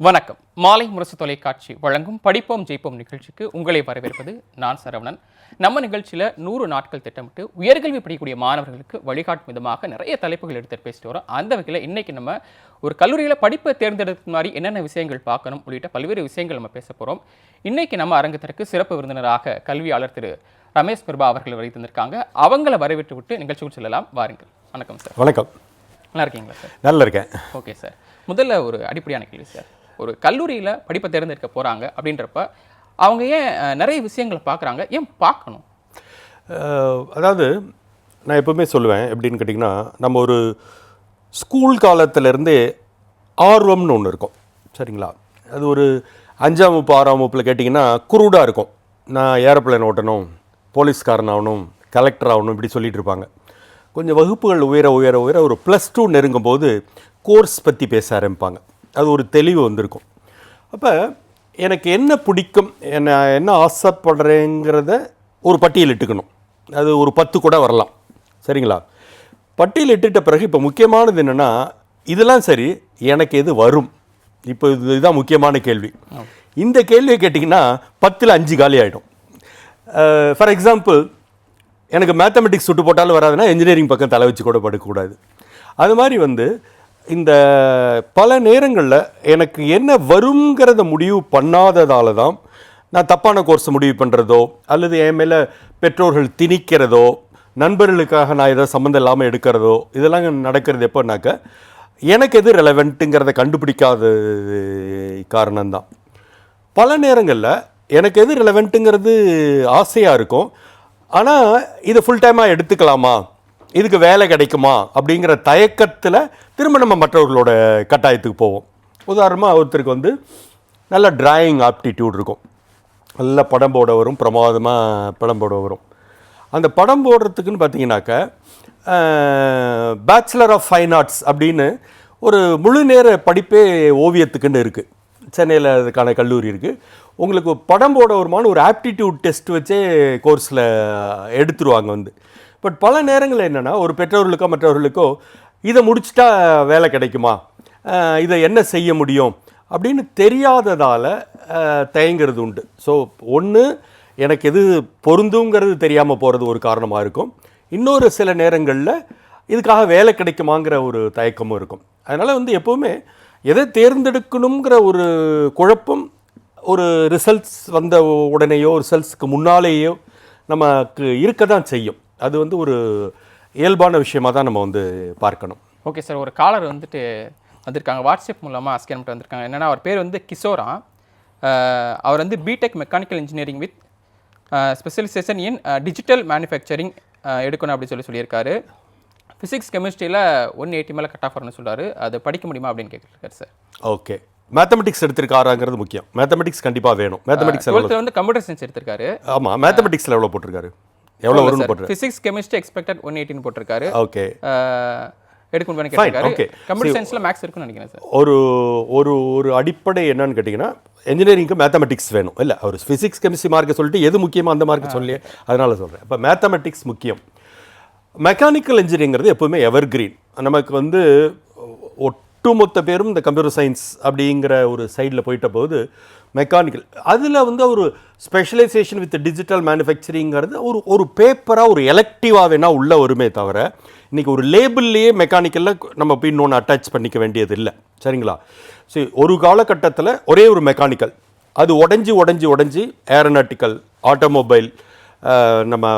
வணக்கம். மாலை முரசு தொலைக்காட்சி வழங்கும் படிப்போம் ஜெயிப்போம் நிகழ்ச்சிக்கு உங்களை வரவேற்பது நான் சரவணன். நம்ம நிகழ்ச்சியில் 100 நாட்கள் திட்டமிட்டு உயர்கல்வி படிக்கக்கூடிய மாணவர்களுக்கு வழிகாட்டும் விதமாக நிறைய தலைப்புகள் எடுத்து பேசிட்டு வரோம். அந்த வகையில் இன்னைக்கு நம்ம ஒரு கல்லூரியில் படிப்பை தேர்ந்தெடுக்கும் மாதிரி என்னென்ன விஷயங்கள் பார்க்கணும் உள்ளிட்ட பல்வேறு விஷயங்கள் நம்ம பேச போகிறோம். இன்னைக்கு நம்ம அரங்கத்திற்கு சிறப்பு விருந்தினராக கல்வியாளர் திரு ரமேஷ் பிரபா அவர்கள் வரை தந்திருக்காங்க. அவங்கள வரவேற்று விட்டு நிகழ்ச்சிக்கு செல்லலாம். வாருங்கள். வணக்கம் சார். வணக்கம். நல்லா இருக்கீங்களா சார்? நல்லா இருக்கேன். Okay sir. முதல்ல ஒரு அடிப்படையான கேள்வி சார். ஒரு கல்லூரியில் படிப்பை தேர்ந்தெடுக்க போகிறாங்க அப்படின்றப்ப அவங்க ஏன் நிறைய விஷயங்களை பார்க்குறாங்க, ஏன் பார்க்கணும்? அதாவது நான் எப்பவுமே சொல்லுவேன், எப்படின்னு கேட்டிங்கன்னா, நம்ம ஒரு ஸ்கூல் காலத்திலேருந்தே ஆர்வம்னு ஒன்று இருக்கும், சரிங்களா? அது ஒரு 5ஆம் வகுப்பு 6ஆம் வகுப்பில் கேட்டிங்கன்னா குருடாக இருக்கும். நான் ஏரோப்ளேன் ஓட்டணும், போலீஸ்காரன் ஆகணும், கலெக்டர் ஆகணும், இப்படி சொல்லிட்டு இருப்பாங்க. கொஞ்சம் வகுப்புகள் உயர உயர உயர ஒரு +2 நெருங்கும்போது கோர்ஸ் பற்றி பேச ஆரம்பிப்பாங்க. அது ஒரு தெளிவு வந்திருக்கும். அப்போ எனக்கு என்ன பிடிக்கும், என்ன ஆசைப்படுறேங்கிறத ஒரு பட்டியலிட்டுக்கணும். அது ஒரு 10 கூட வரலாம், சரிங்களா? பட்டியலிட்டுட்ட பிறகு இப்போ முக்கியமானது என்னென்னா, இதெல்லாம் சரி, எனக்கு எது வரும்? இப்போ இதுதான் முக்கியமான கேள்வி. இந்த கேள்வியை கேட்டிங்கன்னா 10ல் 5 காலி ஆகிடும். ஃபார் எக்ஸாம்பிள், எனக்கு மேத்தமெட்டிக்ஸ் சுட்டு போட்டாலும் வராதுன்னா என்ஜினியரிங் பக்கம் தலை வச்சு கூட படுக்கக்கூடாது. அது மாதிரி இந்த பல நேரங்களில் எனக்கு என்ன வருங்கிறத முடிவு பண்ணாததால தான் நான் தப்பான கோர்ஸை முடிவு பண்ணுறதோ, அல்லது என் மேலே பெற்றோர்கள் திணிக்கிறதோ, நண்பர்களுக்காக நான் ஏதோ சம்மந்தம் இல்லாமல் எடுக்கிறதோ, இதெல்லாம் நடக்கிறது எப்போனாக்க எனக்கு எது ரெலவெண்ட்டுங்கிறத கண்டுபிடிக்காத காரணம்தான். பல நேரங்களில் எனக்கு எது ரெலவெண்ட்டுங்கிறது ஆசையாக இருக்கும், ஆனால் இதை ஃபுல் டைமாக எடுத்துக்கலாமா, இதுக்கு வேலை கிடைக்குமா அப்படிங்கிற தயக்கத்தில் திரும்ப நம்ம மற்றவர்களோட கட்டாயத்துக்கு போவோம். உதாரணமாக ஒருத்தருக்கு நல்ல டிராயிங் ஆப்டிடியூட் இருக்கும், நல்ல படம் போட வரும், பிரமாதமாக படம் போட வரும். அந்த படம் போடுறதுக்குன்னு பார்த்தீங்கன்னாக்க பேச்சுலர் ஆஃப் ஃபைன் ஆர்ட்ஸ் அப்படின்னு ஒரு முழு நேர படிப்பே ஓவியத்துக்குன்னு இருக்குது. சென்னையில் அதுக்கான கல்லூரி இருக்குது. உங்களுக்கு படம் போட வருமானு ஒரு ஆப்டிடியூட் டெஸ்ட் வச்சே கோர்ஸில் எடுத்துருவாங்க. பட் பல நேரங்கள் என்னென்னா, ஒரு பெற்றோர்களுக்கோ மற்றவர்களுக்கோ இதை முடிச்சுட்டா வேலை கிடைக்குமா, இதை என்ன செய்ய முடியும் அப்படின்னு தெரியாததால் தயங்கிறது உண்டு. ஸோ ஒன்று, எனக்கு எது பொருந்துங்கிறது தெரியாமல் போகிறது ஒரு காரணமாக இருக்கும். இன்னொரு சில நேரங்களில் இதுக்காக வேலை கிடைக்குமாங்கிற ஒரு தயக்கமும் இருக்கும். அதனால் எப்போவுமே எதை தேர்ந்தெடுக்கணுங்கிற ஒரு குழப்பம் ஒரு ரிசல்ட்ஸ் வந்த உடனேயோ ரிசல்ட்ஸுக்கு முன்னாலேயோ நமக்கு இருக்க தான் செய்யும். அது ஒரு இயல்பான விஷயமாக தான் நம்ம பார்க்கணும். Okay sir. ஒரு காலர் வந்திருக்காங்க, வாட்ஸ்அப் மூலமாக ஸ்கேன் பண்ணிட்டு வந்திருக்காங்க. என்னென்னா, அவர் பேர் கிஷோரா. அவர் BTech mechanical engineering with specialisation in digital manufacturing எடுக்கணும் அப்படின்னு சொல்லியிருக்காரு. ஃபிசிக்ஸ் கெமிஸ்ட்ரியில் 180 மேலே கட் ஆஃப் வரணும்னு சொல்கிறாரு. அது படிக்க முடியுமா அப்படின்னு கேட்குறாரு சார். ஓகே, மேத்தமெட்டிக்ஸ் எடுத்திருக்காராங்கிறது முக்கியம். மேத்தமெட்டிக்ஸ் கண்டிப்பாக வேணும். மேத்தமெட்டிக்ஸ் கம்ப்யூட்டர் சயின்ஸ் எடுத்திருக்காரு. ஆமாம், மேத்தமெட்டிக்ஸில் எவ்வளோ போட்டிருக்காரு? எவ்வளோ வரும்னு போட்டு ஃபிசிக்ஸ் கெமிஸ்ட்ரி எக்ஸ்பெக்டட் 118 போட்டிருக்காரு. ஓகே, எடுக்கணும் பண்ணி கேட்டிருக்காரு. ஓகே, கம்ப்யூட்டர் சயின்ஸ்ல மேக்ஸ் இருக்குன்னு நினைக்கிறேன் சார். ஒரு ஒரு ஒரு அடிப்படை என்னன்னு கேட்டிங்கன்னா, இன்ஜினியரிங்க்கு மேத்தமெட்டிக்ஸ் வேணும். இல்லை, அவர் ஃபிசிக்ஸ் கெமிஸ்ட்ரி மார்க்கை சொல்லிட்டு எது முக்கியமோ அந்த மார்க்கை சொல்லி அதனால் சொல்கிறேன். இப்போ மேத்தமெட்டிக்ஸ் முக்கியம். மெக்கானிக்கல் இன்ஜினியரிங்கிறது எப்போவுமே எவர் கிரீன். நமக்கு ஒட்டுமொத்த பேரும் இந்த கம்ப்யூட்டர் சயின்ஸ் அப்படிங்கிற ஒரு சைடில் போயிட்ட போது மெக்கானிக்கல் அதில் ஒரு ஸ்பெஷலைசேஷன் வித் டிஜிட்டல் மேனுஃபேக்சரிங்கிறது ஒரு பேப்பராக ஒரு எலக்டிவாக வேணால் உள்ளே வருமே தவிர, இன்றைக்கி ஒரு லேபிள்லேயே மெக்கானிக்கலில் நம்ம போய் இன்னொன்று அட்டாச் பண்ணிக்க வேண்டியது இல்லை, சரிங்களா? சரி, ஒரு காலகட்டத்தில் ஒரே ஒரு மெக்கானிக்கல், அது உடஞ்சி ஏரோநாட்டிக்கல், ஆட்டோமொபைல், நம்ம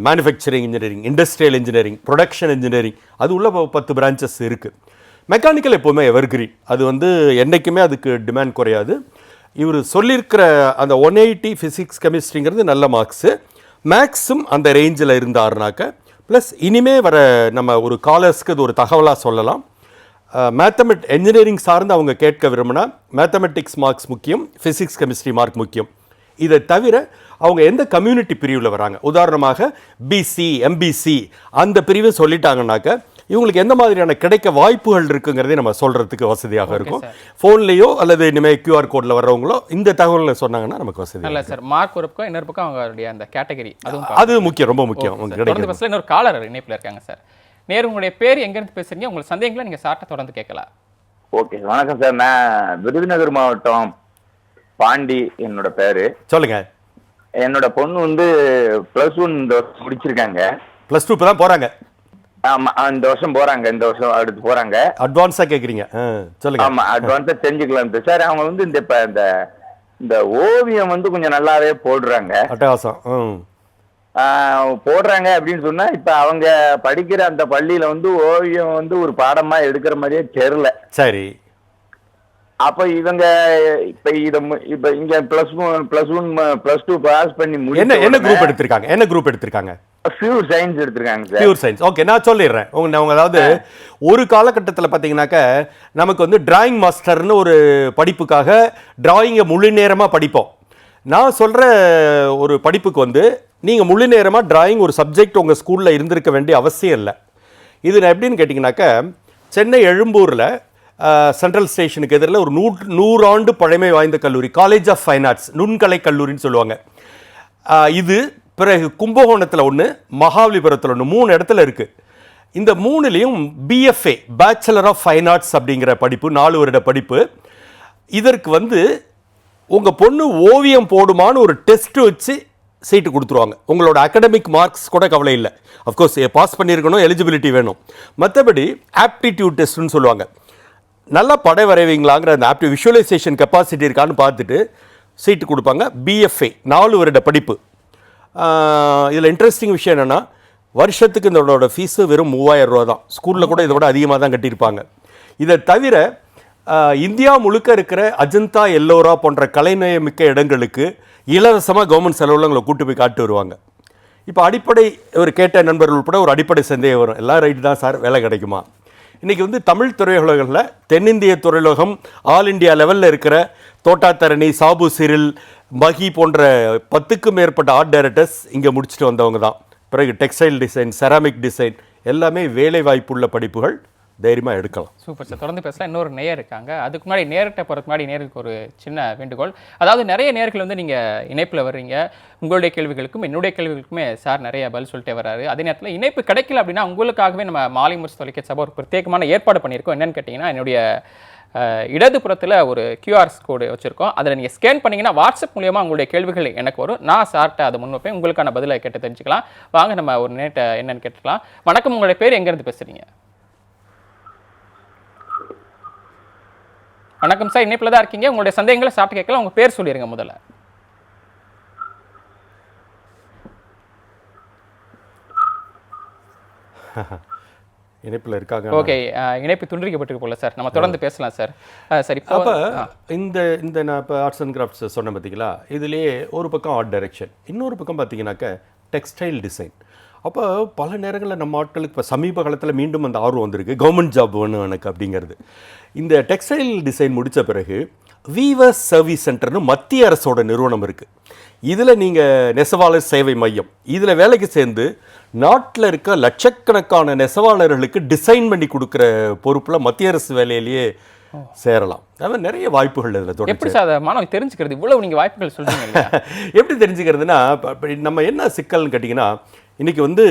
manufacturing engineering, industrial engineering, production engineering, அது உள்ள 10 பிரான்ச்சஸ் இருக்குது. மெக்கானிக்கல் எப்போவுமே எவர்கிரீன். அது என்றைக்குமே அதுக்கு டிமாண்ட் குறையாது. இவர் சொல்லியிருக்கிற அந்த 180 ஃபிசிக்ஸ் கெமிஸ்ட்ரிங்கிறது நல்ல மார்க்ஸு. மேக்ஸும் அந்த ரேஞ்சில் இருந்தாருனாக்க, ப்ளஸ் இனிமே வர நம்ம ஒரு காலர்ஸ்க்கு அது ஒரு தகவலாக சொல்லலாம். இன்ஜினியரிங் சார்ந்து அவங்க கேட்க விரும்பினா மேத்தமெட்டிக்ஸ் மார்க்ஸ் முக்கியம், ஃபிசிக்ஸ் கெமிஸ்ட்ரி மார்க் முக்கியம். இதை தவிர அவங்க எந்த கம்யூனிட்டி பிரிவில் வராங்க, உதாரணமாக பிசி எம்பிசி அந்த பிரிவு சொல்லிட்டாங்கன்னாக்க இவங்களுக்கு எந்த மாதிரியான கிடைக்க வாய்ப்புகள் இருக்குங்கிறதே நம்ம சொல்கிறதுக்கு வசதியாக இருக்கும். ஃபோன்லேயோ அல்லது இனிமேல் கியூஆர் கோடில் வர்றவங்களோ இந்த தகவலை சொன்னாங்கன்னா நமக்கு வசதி இல்லை சார். மார்க் ஒரு பக்கம், இன்னொரு பக்கம் அவங்களுடைய அந்த கேட்டகரி, அது முக்கியம், ரொம்ப முக்கியம். இன்னொரு காலர் இணைப்பில் இருக்காங்க சார். நேரு, உங்களுடைய பேர் எங்கேருந்து பேசுறீங்க, உங்களுக்கு சந்தேகங்களை நீங்கள் சார்ட்ட தொடர்ந்து கேட்கலாம். ஓகே, வணக்கம் சார். நான் விருதுநகர் மாவட்டம் பாண்டி என்னோட பேரு. சொல்லுங்க. என்னோட பொண்ணு வந்து +1 இந்த வருஷம் முடிச்சிருக்காங்க. +2 இப்போ தான் போகிறாங்க. ஆமா, இந்த வருஷம் போறாங்க, இந்த வருஷம் அடுத்து போறாங்க. அட்வான்ஸாக கேட்குறீங்க. சொல்லுங்க. ஆமா, அட்வான்ஸா தெரிஞ்சுக்கலாம் சார். அவங்க வந்து இப்ப இந்த ஓவியம் வந்து கொஞ்சம் நல்லாவே போடுறாங்க. அட்டகாசம். போடுறாங்க அப்படின்னு சொன்னா, இப்ப அவங்க படிக்கிற அந்த பள்ளியில வந்து ஓவியம் வந்து ஒரு பாடமா எடுக்கிற மாதிரியே தெரியல. சரி. அப்ப இவங்க இப்ப இங்க +2 பாஸ் பண்ணி என்ன குரூப் எடுத்திருக்காங்க? என்ன குரூப் எடுத்திருக்காங்க? பியூர் சயின்ஸ் எடுத்திருக்காங்க சார். Pure science. ஓகே, நான் சொல்லிடுறேன். அவங்க அதாவது ஒரு காலகட்டத்தில் பார்த்தீங்கன்னாக்க நமக்கு வந்து டிராயிங் மாஸ்டர்னு ஒரு படிப்புக்காக டிராயிங்கை முழு நேரமாக படிப்போம். நான் சொல்கிற ஒரு படிப்புக்கு வந்து நீங்கள் முழு நேரமாக டிராயிங் ஒரு சப்ஜெக்ட் உங்கள் ஸ்கூலில் இருந்திருக்க வேண்டிய அவசியம் இல்லை. இது நான் எப்படின்னு கேட்டிங்கனாக்க, சென்னை எழும்பூரில் சென்ட்ரல் ஸ்டேஷனுக்கு எதிரில் ஒரு 100 ஆண்டு பழமை வாய்ந்த கல்லூரி, காலேஜ் ஆஃப் ஃபைன் ஆர்ட்ஸ், நுண்கலை கல்லூரின்னு சொல்லுவாங்க. இது பிறகு கும்பகோணத்தில் ஒன்று, மகாபலிபுரத்தில் ஒன்று, 3 இடத்துல இருக்குது. இந்த 3லையும் BFA, bachelor of fine arts அப்படிங்கிற படிப்பு, 4 வருட படிப்பு. இதற்கு வந்து உங்கள் பொண்ணு ஓவியம் போடுமான்னு ஒரு டெஸ்ட் வச்சு சீட்டு கொடுத்துருவாங்க. உங்களோட அகடமிக் மார்க்ஸ் கூட கவலை இல்லை. அஃப்கோர்ஸ் பாஸ் பண்ணியிருக்கணும், எலிஜிபிலிட்டி வேணும். மற்றபடி ஆப்டிடியூட் டெஸ்ட்னு சொல்லுவாங்க. நல்லா படை வரைவீங்களாங்கிற அந்த விஷுவலைசேஷன் கெப்பாசிட்டி இருக்கான்னு பார்த்துட்டு சீட்டு கொடுப்பாங்க. BFA 4 வருட படிப்பு. இதில் இன்ட்ரெஸ்டிங் விஷயம் என்னென்னா, வருஷத்துக்கு இதோட ஃபீஸு வெறும் 3000 ரூபா தான். ஸ்கூலில் கூட இதை விட அதிகமாக தான் கட்டியிருப்பாங்க. இதை தவிர இந்தியா முழுக்க இருக்கிற அஜந்தா, எல்லோரா போன்ற கலைநயமிக்க இடங்களுக்கு இலவசமாக கவர்மெண்ட் செலவில் உங்களை கூட்டு போய் காட்டு வருவாங்க. இப்போ அடிப்படை ஒரு கேட்ட நண்பர்கள் உட்பட ஒரு அடிப்படை சந்தேகம் வரும், எல்லாம் ரைட்டு தான் சார், வேலை கிடைக்குமா? இன்றைக்கி வந்து தமிழ் திரையுலகில் தென்னிந்திய திரையுலகம் ஆல் இண்டியா லெவலில் இருக்கிற தோட்டாத்தரணி, சாபு சிரில், மகி போன்ற 10க்கும் மேற்பட்ட ஆர்ட் டைரக்டர்ஸ் இங்கே முடிச்சுட்டு வந்தவங்க தான். பிறகு டெக்ஸ்டைல் டிசைன், செராமிக் டிசைன் எல்லாமே வேலை வாய்ப்புள்ள படிப்புகள், தைரியமாக எடுக்கலாம். Super sir. தொடர்ந்து பேசலாம். இன்னொரு நேயர் இருக்காங்க. அதுக்கு முன்னாடி நேர்கிட்ட போகிறதுக்கு முன்னாடி நேருக்கு ஒரு சின்ன வேண்டுகோள். அதாவது நிறைய நேர்கள் வந்து நீங்கள் இணைப்பில் வர்றீங்க, உங்களுடைய கேள்விகளுக்கும் என்னுடைய கேள்விகளுக்குமே சார் நிறைய பதில் சொல்லிட்டே வர்றாரு. அதே நேரத்தில் இணைப்பு கிடைக்கல அப்படின்னா உங்களுக்காகவே நம்ம மாலை முரசு தொலைக்காட்சி சபை ஒரு பிரத்யேகமான ஏற்பாடு பண்ணியிருக்கோம். என்னென்னு கேட்டிங்கன்னா, என்னுடைய இடதுபுறத்தில் ஒரு QR கோடு வச்சுருக்கோம். அதில் நீங்கள் ஸ்கேன் பண்ணிங்கன்னா வாட்ஸ்அப் மூலியமாக உங்களுடைய கேள்விகள் எனக்கு வரும். நான் சார்ட்ட அதை முன்வைப்பேன். உங்களுக்கான பதிலை கேட்டு தெரிஞ்சுக்கலாம். வாங்க நம்ம ஒரு நேட்டை என்னென்னு கேட்டுக்கலாம். வணக்கம், உங்களுடைய பேர் எங்கேருந்து பேசுகிறீங்க? வணக்கம் சார், இணைப்பில் தான் இருக்கீங்க. உங்களுடைய சந்தேகங்களை சாப்பிட்டு கேட்கலாம். உங்கள் பேர் சொல்லிடுங்க முதல்ல. இணைப்பில் இருக்காங்க. ஓகே, இணைப்பு துண்டிக்கப்பட்டிருக்கு போல சார். நம்ம தொடர்ந்து பேசலாம் சார். சரி, அப்போ இந்த நான் இப்போ ஆர்ட்ஸ் அண்ட் கிராஃப்ட்ஸ் சொன்னேன் பார்த்தீங்களா, இதுலேயே ஒரு பக்கம் ஆர்ட் டைரக்ஷன், இன்னொரு பக்கம் பார்த்தீங்கன்னாக்க டெக்ஸ்டைல் டிசைன். அப்போ பல நேரங்களில் நம்ம ஆட்களுக்கு இப்போ சமீப காலத்தில் மீண்டும் அந்த ஆர்வம் வந்திருக்கு, கவர்மெண்ட் ஜாப் வேணும் எனக்கு அப்படிங்கிறது. இந்த டெக்ஸ்டைல் டிசைன் முடித்த பிறகு வீவர்ஸ் சர்வீஸ் சென்டர்னு மத்திய அரசோட நிறுவனம் இருக்குது. இதில் நீங்கள் நெசவாளர் சேவை மையம், இதில் வேலைக்கு சேர்ந்து நாட்டில் இருக்க லட்சக்கணக்கான நெசவாளர்களுக்கு டிசைன் பண்ணி கொடுக்குற பொறுப்பில் மத்திய அரசு வேலையிலேயே சேரலாம். அதாவது நிறைய வாய்ப்புகள் இதில். எப்படி சார் மாணவன் தெரிஞ்சுக்கிறது? இவ்வளவு நீங்கள் வாய்ப்புகள் சொல்கிறீங்க. எப்படி தெரிஞ்சுக்கிறதுனா, நம்ம என்ன சிக்கல்னு கேட்டிங்கன்னா, இன்றைக்கி வந்து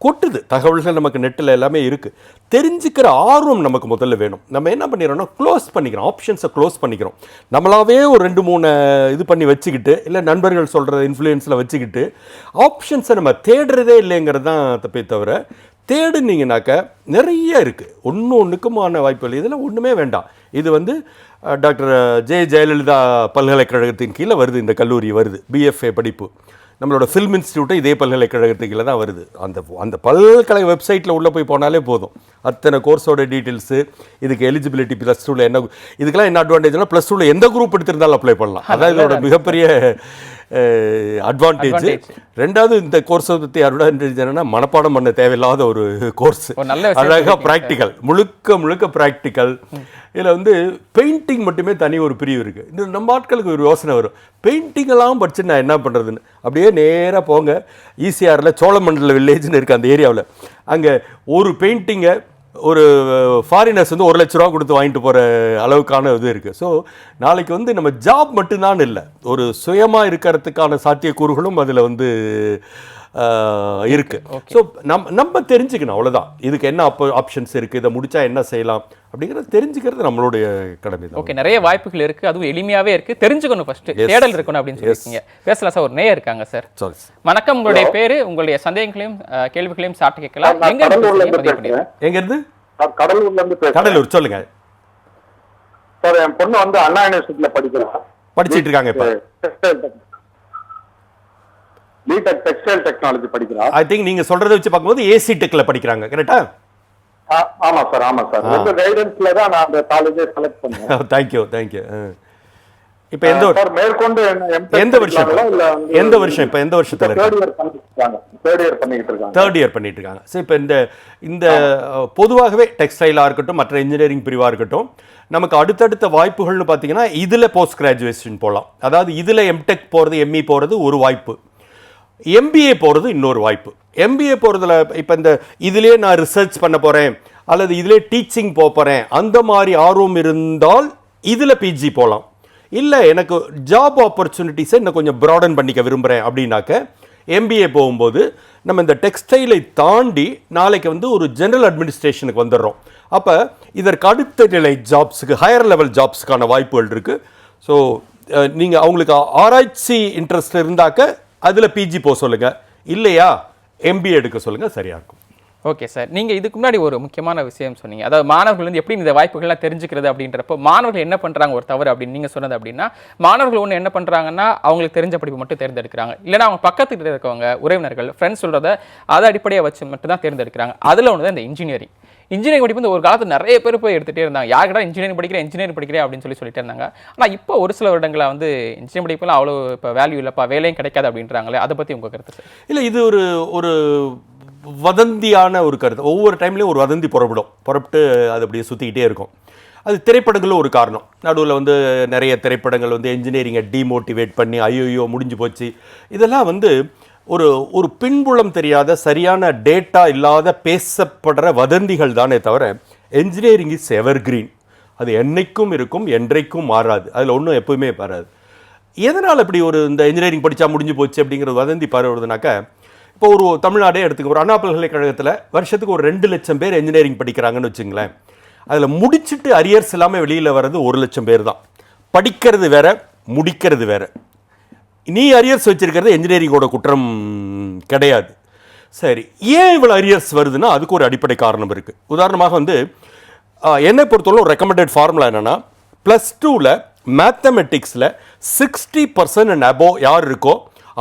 கொட்டுது தகவல்கள் நமக்கு நெட்டில் எல்லாமே இருக்குது. தெரிஞ்சுக்கிற ஆர்வம் நமக்கு முதல்ல வேணும். நம்ம என்ன பண்ணிடுறோம்னா க்ளோஸ் பண்ணிக்கிறோம், ஆப்ஷன்ஸை க்ளோஸ் பண்ணிக்கிறோம். நம்மளாவே ஒரு 2-3 இது பண்ணி வச்சுக்கிட்டு, இல்லை நண்பர்கள் சொல்கிற இன்ஃப்ளூயன்ஸில் வச்சுக்கிட்டு ஆப்ஷன்ஸை நம்ம தேடுறதே இல்லைங்கிறது தான் தப்பே தவிர, தேடுனீங்கனாக்க நிறைய இருக்குது. ஒன்றுக்குமான வாய்ப்புகள் இதில் ஒன்றுமே வேண்டாம். இது வந்து டாக்டர் ஜெயலலிதா பல்கலைக்கழகத்தின் கீழே வருது, இந்த கல்லூரி வருது. BFA படிப்பு நம்மளோட ஃபில்ம் இன்ஸ்டியூட்டும் இதே பல்கலைக்கழகத்துக்கு கீழே தான் வருது. அந்த பல்கலைக்கழக வெப்சைட்டில் உள்ளே போய் போனாலே போதும், அத்தனை கோர்ஸோட டீட்டெயில்ஸு, இதுக்கு எலிஜிபிலிட்டி, +2ல் என்ன, இதுக்கெல்லாம் என்ன அட்வான்டேஜ்னா +2ல் எந்த குரூப் எடுத்திருந்தாலும் அப்ளை பண்ணலாம். அதான் இதோட மிகப்பெரிய அட்வான்டேஜ். ரெண்டாவது, இந்த கோர்ஸை பற்றி அட்வான்டேஜ் என்னென்னா, மனப்பாடம் பண்ண தேவையில்லாத ஒரு கோர்ஸ், அழகாக ப்ராக்டிக்கல், முழுக்க ப்ராக்டிக்கல். இதில் வந்து பெயிண்டிங் மட்டுமே தனி ஒரு பிரிவு இருக்குது. இந்த நம்ம ஆட்களுக்கு ஒரு யோசனை வரும், பெயிண்டிங்கெல்லாம் படிச்சு நான் என்ன பண்ணுறதுன்னு. அப்படியே நேராக போங்க, ECRல சோழமண்டல வில்லேஜ்னு இருக்குது அந்த ஏரியாவில். அங்கே ஒரு பெயிண்டிங்கை ஒரு ஃபாரினர்ஸ் வந்து 1 லட்ச ரூபா கொடுத்து வாங்கிட்டு போகிற அளவுக்கான இது இருக்குது. ஸோ நாளைக்கு வந்து நம்ம ஜாப் மட்டும்தான் இல்லை, ஒரு சுயமாக இருக்கிறதுக்கான சாத்தியக்கூறுகளும் அதில் வந்து இருக்கு. ஸோ நம்ம தெரிஞ்சுக்கணும், அவ்வளோதான். இதுக்கு என்ன ஆப்ஷன்ஸ் இருக்குது, இதை முடிச்சா என்ன செய்யலாம் அப்படிங்கிறத தெரிஞ்சுக்கிறது நம்மளுடைய கடமை தான். ஓகே, நிறைய வாய்ப்புகள் இருக்குது, அதுவும் எளிமையாகவே இருக்குது, தெரிஞ்சுக்கணும், ஃபர்ஸ்ட் தேடல் இருக்கணும் அப்படின்னு சொல்லியிருக்கீங்க. பேசலாம் சார், ஒரு நேயர் இருக்காங்க சார். சாரி, வணக்கம், உங்களுடைய பேரு, உங்களுடைய சந்தேகங்களையும் கேள்விகளையும் சாப்பிட்டு கேட்கலாம். எங்க இருந்து? கடலூர்ல இருந்து பேசுறேன். கடலூர், சொல்லுங்க சார். என் பொண்ணு வந்து அண்ணா யூனிவர்சிட்டியில படிச்சிட்டு இருக்காங்க இப்ப. பிடெக் டெக்ஸ்டைல் டெக்னாலஜி படிக்கிறா. ஐ திங்க் நீங்க சொல்றதை வச்சு பார்க்கும்போது ஏசி டெக்ல படிக்கிறாங்க, கரெக்டா? ஆமா சார், ஆமா சார். உங்க கைடன்ஸ்ல தான் நான் அந்த காலேஜை செலக்ட் பண்ணேன். தேங்க்யூ. இப்ப மேற்கொண்டு எந்த வருஷம் இப்ப எந்த வருஷத்துல தேர்ட் இயர் பண்ணிட்டு இருக்காங்க. சோ இப்ப இந்த பொதுவாகவே டெக்ஸ்டைலா இருக்கட்டும், மற்ற இன்ஜினியரிங் பிரிவா இருக்கட்டும், நமக்கு அடுத்தடுத்த வாய்ப்புகள்னு பாத்தீங்கன்னா இதுல போஸ்ட் கிராஜுவேஷன் போகலாம். அதாவது இதுல எம்டெக் போறது, எம்இ போறது ஒரு வாய்ப்பு, எம்பிஏ போறது இன்னொரு வாய்ப்பு. எம்பிஏ போறதுல இப்ப இந்த இதுலயே நான் ரிசர்ச் பண்ண போறேன் அல்லது இதுலயே டீச்சிங் போறேன் அந்த மாதிரி ஆர்வம் இருந்தால் இதுல பிஜி போகலாம். இல்லை எனக்கு ஜாப் ஆப்பர்ச்சுனிட்டிஸை இன்னும் கொஞ்சம் ப்ராடன் பண்ணிக்க விரும்புகிறேன் அப்படின்னாக்க எம்பிஏ போகும்போது நம்ம இந்த டெக்ஸ்டைலை தாண்டி நாளைக்கு வந்து ஒரு ஜெனரல் அட்மினிஸ்ட்ரேஷனுக்கு வந்துடுறோம். அப்போ இதற்கு அடுத்த நிலை ஜாப்ஸுக்கு, ஹையர் லெவல் ஜாப்ஸுக்கான வாய்ப்புகள் இருக்குது. ஸோ நீங்கள் அவங்களுக்கு ஆராய்ச்சி இன்ட்ரெஸ்ட் இருந்தாக்க அதில் பிஜி போக சொல்லுங்கள், இல்லையா எம்பிஏ எடுக்க சொல்லுங்கள், சரியாக இருக்கும். ஓகே சார், நீங்கள் இதுக்கு முன்னாடி ஒரு முக்கியமான விஷயம் சொன்னீங்க. அதாவது மாணவர்கள் வந்து எப்படி இந்த வாய்ப்புகள்லாம் தெரிஞ்சுக்கிறது அப்படின்றப்போ மாணவர்கள் என்ன பண்ணுறாங்க ஒரு தவறு அப்படின்னு நீங்கள் சொன்னது அப்படின்னா, மாணவர்கள் ஒன்று என்ன பண்ணுறாங்கன்னா அவங்களுக்கு தெரிஞ்ச படிப்பு மட்டும் தேர்ந்தெடுக்கிறாங்க, இல்லைனா அவங்க பக்கத்துக்கிட்ட இருக்கவங்க உறவினர்கள் ஃப்ரெண்ட்ஸ் சொல்கிறத அதை அடிப்படையாக வச்சு மட்டும் தான் தேர்ந்தெடுக்கிறாங்க. அதில் ஒன்று தான் இந்த இன்ஜினியரிங் படிப்பு வந்து ஒரு காலத்தில் நிறைய பேர் போய் எடுத்துகிட்டே இருந்தாங்க. யாருக்கிட்ட இன்ஜினியரிங் படிக்கிறேன் அப்படின்னு சொல்லிட்டு இருந்தாங்க. ஆனால் இப்போ ஒரு சில வருடங்களாக வந்து இன்ஜினியரிங் படிப்புலாம் அவ்வளோ இப்போ வேல்யூ இல்லைப்பா, வேலையும் கிடைக்காது அப்படின்றாங்களே, அதை பற்றி உங்கள் கருத்து சார்? இல்லை, இது ஒரு வதந்தியான ஒரு கருத்து. ஒவ்வொரு டைம்லேயும் ஒரு வதந்தி புறப்பட்டு அது அப்படியே சுற்றிக்கிட்டே இருக்கும். அது திரைப்படங்களும் ஒரு காரணம். நடுவில் வந்து நிறைய திரைப்படங்கள் வந்து என்ஜினியரிங்கை டிமோட்டிவேட் பண்ணி ஐயோ முடிஞ்சு போச்சு, இதெல்லாம் வந்து ஒரு பின்புலம் தெரியாத சரியான டேட்டா இல்லாத பேசப்படுற வதந்திகள் தானே தவிர என்ஜினியரிங் இஸ் எவர் கிரீன். அது என்னைக்கும் இருக்கும், என்றைக்கும் மாறாது, அதில் ஒன்றும் எப்பவுமே மாறாது. எதனால் இப்படி இந்த இன்ஜினியரிங் படித்தா முடிஞ்சு போச்சு அப்படிங்கிறது வதந்தி பரவுறதுனாக்கா, இப்போ ஒரு தமிழ்நாடே எடுத்துக்க, ஒரு அண்ணா பல்கலைக்கழகத்தில் வருஷத்துக்கு ஒரு 2 லட்சம் பேர் என்ஜினியரிங் படிக்கிறாங்கன்னு வச்சுங்களேன். அதில் முடிச்சுட்டு அரியர்ஸ் இல்லாமல் வெளியில் வர்றது 1 லட்சம் பேர் தான். படிக்கிறது வேற, முடிக்கிறது வேற. நீ அரியர்ஸ் வச்சிருக்கிறது என்ஜினியரிங்கோட குற்றம் கிடையாது. சரி, ஏன் இவ்வளோ அரியர்ஸ் வருதுன்னா அதுக்கு ஒரு அடிப்படை காரணம் இருக்குது. உதாரணமாக வந்து என்னை பொறுத்தவரை ஒரு ரெக்கமெண்டட் ஃபார்முலா என்னென்னா, +2ல் மேத்தமெட்டிக்ஸில் 60% அண்ட் அபோவ் யார் இருக்கோ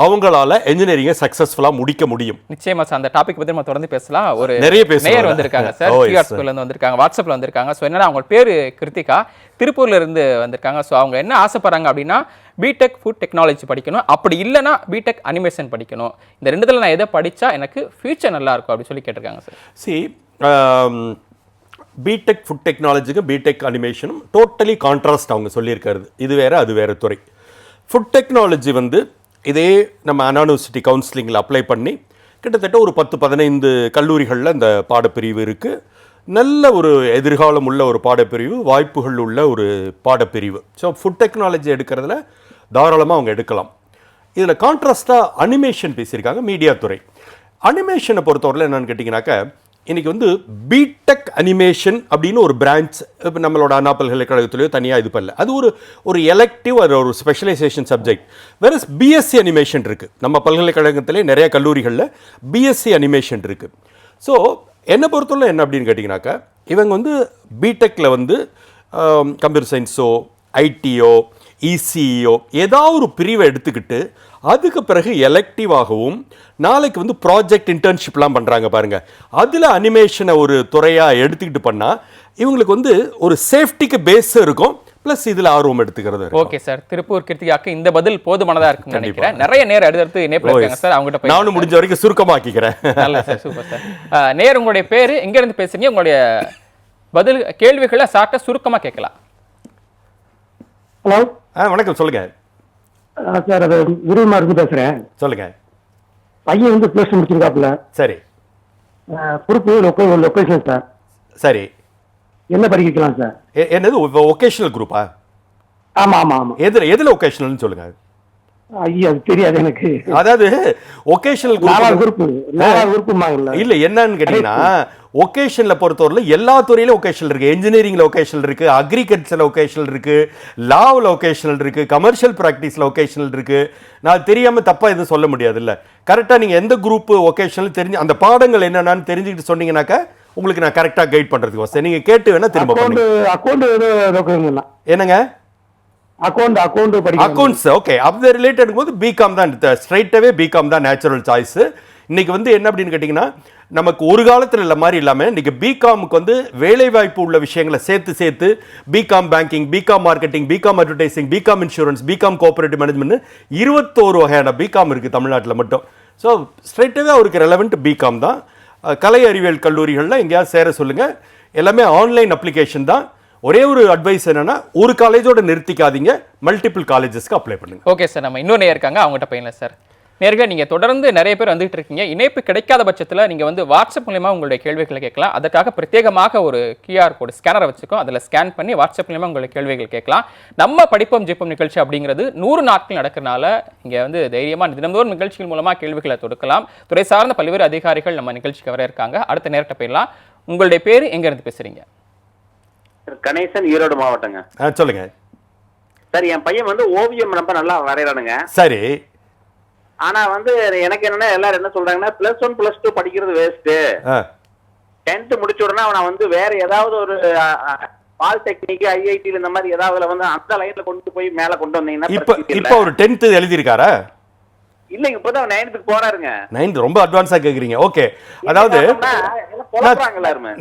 அவங்களால என்ஜினியரிங்கை சக்சஸ்ஃபுல்லா முடிக்க முடியும். நிச்சயமா சார், அந்த டாபிக் பத்தி நம்ம தொடர்ந்து பேசலாம். ஒரு நிறைய பேர் வந்திருக்காங்க சார், டிஆர் ஸ்கூல்ல இருந்து வந்திருக்காங்க, வாட்ஸ்அப்ல வந்திருக்காங்க. ஸோ என்னன்னா அவங்க பேரு கிருத்திகா, திருப்பூர்ல இருந்து வந்திருக்காங்க. ஸோ அவங்க என்ன ஆசைப்படுறாங்க அப்படின்னா பிடெக் ஃபுட் டெக்னாலஜி படிக்கணும், அப்படி இல்லைன்னா பிடெக் அனிமேஷன் படிக்கணும். இந்த ரெண்டுத்துல நான் எதை படிச்சா எனக்கு ஃபியூச்சர் நல்லா இருக்கும் அப்படின்னு சொல்லி கேட்டிருக்காங்க சார். பிடெக் ஃபுட் டெக்னாலஜிக்கும் பிடெக் அனிமேஷனும் டோட்டலி கான்ட்ராஸ்ட் அவங்க சொல்லியிருக்கிறது. இது வேற அது வேற துறை. ஃபுட் டெக்னாலஜி வந்து இதே நம்ம அண்ணா யூனிவர்சிட்டி கவுன்சிலிங்கில் அப்ளை பண்ணி கிட்டத்தட்ட ஒரு 10-15 கல்லூரிகளில் இந்த பாடப்பிரிவு இருக்குது. நல்ல ஒரு எதிர்காலம் உள்ள ஒரு பாடப்பிரிவு, வாய்ப்புகள் உள்ள ஒரு பாடப்பிரிவு. ஸோ ஃபுட் டெக்னாலஜி எடுக்கிறதுல தாராளமாக அவங்க எடுக்கலாம். இதில் கான்ட்ராஸ்டாக அனிமேஷன் பேசியிருக்காங்க, மீடியா துறை. அனிமேஷனை பொறுத்தவரையில் என்னென்னு கேட்டிங்கனாக்கா, இன்றைக்கி வந்து பிடெக் அனிமேஷன் அப்படின்னு ஒரு பிரான்ச் இப்போ நம்மளோட அண்ணா பல்கலைக்கழகத்துலேயோ தனியாக இது பண்ணல. அது ஒரு எலெக்டிவ், அது ஒரு ஸ்பெஷலைசேஷன் சப்ஜெக்ட். வேறு பிஎஸ்சி அனிமேஷன் இருக்குது. நம்ம பல்கலைக்கழகத்திலே நிறைய கல்லூரிகளில் பிஎஸ்சி அனிமேஷன் இருக்குது. ஸோ என்னை பொறுத்தவரை என்ன அப்படின்னு கேட்டிங்கனாக்கா, இவங்க வந்து பிடெக்கில் வந்து கம்ப்யூட்டர் சயின்ஸோ ஐடியோ இசிஇஓ ஏதாவது ஒரு பிரிவை எடுத்துக்கிட்டு அதுக்கு பிறகு எலெக்டிவாகவும் நாளைக்கு வந்து ப்ராஜெக்ட் இன்டர்ன்ஷிப்லாம் பண்ணுறாங்க பாருங்கள், அதில் அனிமேஷனை ஒரு துறையாக எடுத்துக்கிட்டு பண்ணால் இவங்களுக்கு வந்து ஒரு சேஃப்டிக்கு பேஸ் இருக்கும், ப்ளஸ் இதில் ஆர்வம் எடுத்துக்கிறது. ஓகே சார், திருப்பூர் கிருத்திகாக்கு இந்த பதில் போதுமானதாக இருக்குன்னு நினைக்கிறேன். நிறைய நேரம் அடுத்தடுத்து இணைப்பு இருக்காங்க சார், அவங்ககிட்ட போய் நானும் முடிஞ்ச வரைக்கும் சுருக்கமாக்கிக்கிறேன். நல்ல சார், சூப்பர் சார். நேர் உங்களுடைய பேர், எங்கேருந்து பேசுறீங்க, உங்களுடைய பதில் கேள்விகளை சார்ட்ட சுருக்கமாக கேட்கலாம். ஹலோ, வணக்கம், சொல்லுங்க சார். அது விருதுமா இருந்து பேசுறேன். சொல்லுங்க. பையன் வந்து +2 முடிச்சிருக்காப்புல. சரி. பொறுப்பு லொக்கேஷன் சார். சரி, என்ன படிக்கலாம் சார்? என்னது ஒகேஷனல் குரூப்பா? ஆமா ஆமா ஆமா. எதுல ஒகேஷனல்னு சொல்லுங்க. ஐயா அது தெரியாது எனக்கு. அதாவது ஒகேஷனல் நாலாவது குரூப்புமாங்கல்ல. இல்ல என்னன்னு கேட்டீங்கன்னா ஒகேஷன்ல பொறுத்தவரையில எல்லா துறையிலும் ஒகேஷனல் இருக்கு. இன்ஜினியரிங்ல ஒகேஷனல் இருக்கு, அக்ரிகல்ச்சர்ல ஒகேஷனல் இருக்கு, லாவில் ஒகேஷனல் இருக்கு, கமர்ஷியல் பிராக்டிஸ்ல ஒகேஷனல் இருக்கு. நான் தெரியாம தப்பா எதுவும் சொல்ல முடியாது இல்ல. கரெக்டா நீங்க எந்த குரூப் ஒகேஷனல் தெரிஞ்சு அந்த பாடங்கள் என்னன்னு தெரிஞ்சுக்கிட்டு சொன்னீங்கன்னாக்கா உங்களுக்கு நான் கரெக்டா கைட் பண்றதுக்கு வசதி. நீங்க கேட்டு வேணா திரும்ப அக்கௌண்ட் என்னங்க அக்கௌண்ட் அக்கௌண்ட்ஸ் ஓகே அப்படி ரிலேட்டட் போது பிகாம் தான் ஸ்ட்ரைட்டாவே பிகாம் தான் நேச்சுரல் சாய்ஸ். இன்னைக்கு வந்து என்ன அப்படின்னு கேட்டிங்கன்னா நமக்கு ஒரு காலத்தில் இல்லை மாதிரி இல்லாமல் இன்னைக்கு பிகாமுக்கு வந்து வேலைவாய்ப்பு உள்ள விஷயங்களை சேர்த்து BCom banking, BCom marketing, BCom advertising, BCom insurance, BCom cooperative management 21 வகையான பிகாம் இருக்குது தமிழ்நாட்டில் மட்டும். ஸோ ஸ்ட்ரைட்டாகவே அவருக்கு ரெலவெண்ட் பிகாம் தான். கலை அறிவியல் கல்லூரிகளில் எங்கேயாவது சேர சொல்லுங்கள். எல்லாமே ஆன்லைன் அப்ளிகேஷன் தான். ஒரே ஒரு அட்வைஸ் என்னன்னா ஒரு காலேஜோட நிறுத்திக்காதீங்க, மல்டிபிள் காலேஜஸ்க்கு அப்ளை பண்ணுங்க. ஓகே சார், நம்ம இன்னொரு இருக்காங்க அவங்ககிட்ட பையன்ல சார். நேர்கள் நீங்கள் தொடர்ந்து நிறைய பேர் வந்துகிட்டு இருக்கீங்க. இணைப்பு கிடைக்காத பட்சத்தில் நீங்கள் வந்து வாட்ஸ்அப் மூலமா உங்களுடைய கேள்விகளை கேட்கலாம். அதற்காக பிரத்யேகமாக ஒரு QR கோடு ஸ்கேனரை வச்சுக்கோம். அதில் ஸ்கேன் பண்ணி வாட்ஸ்அப் மூலமா உங்களுடைய கேள்விகள் கேட்கலாம். நம்ம படிப்போம் ஜெயிப்போம் நிகழ்ச்சி அப்படிங்கிறது 100 நாட்கள் நடக்கிறனால இங்கே வந்து தைரியமாக தினந்தோறும் நிகழ்ச்சிகள் மூலமாக கேள்விகளை தொடுக்கலாம். துறை சார்ந்த பல்வேறு அதிகாரிகள் நம்ம நிகழ்ச்சிக்கு வர இருக்காங்க. அடுத்த நேரத்தை போயிடலாம். உங்களுடைய பேர் எங்கேருந்து பேசுறீங்க? கணேசன், ஈரோடு மாவட்டங்க. சொல்லுங்க சார், என் பையன் வந்து ஓவியம் ரொம்ப நல்லா வரையறானுங்க. சரி. ஆனா வந்து எனக்கு என்னன்னா எல்லாரும் என்ன சொல்றாங்கன்னா +1 +2 படிக்கிறது வேஸ்ட், 10th முடிச்ச உடனே அவனை வந்து வேற ஏதாவது ஒரு பாலிடெக்னிக், IIT இந்த மாதிரி ஏதாவது வந்து அந்த லைன்ல கொண்டு போய் மேல கொண்டு வந்தீங்கன்னா இப்போ ஒரு 10th எழுதி இருக்காரா? இல்லைங்க, இப்பதான் 9th போறாருங்க. 9th ரொம்ப அட்வான்ஸா கேக்குறீங்க. ஓகே, அதாவது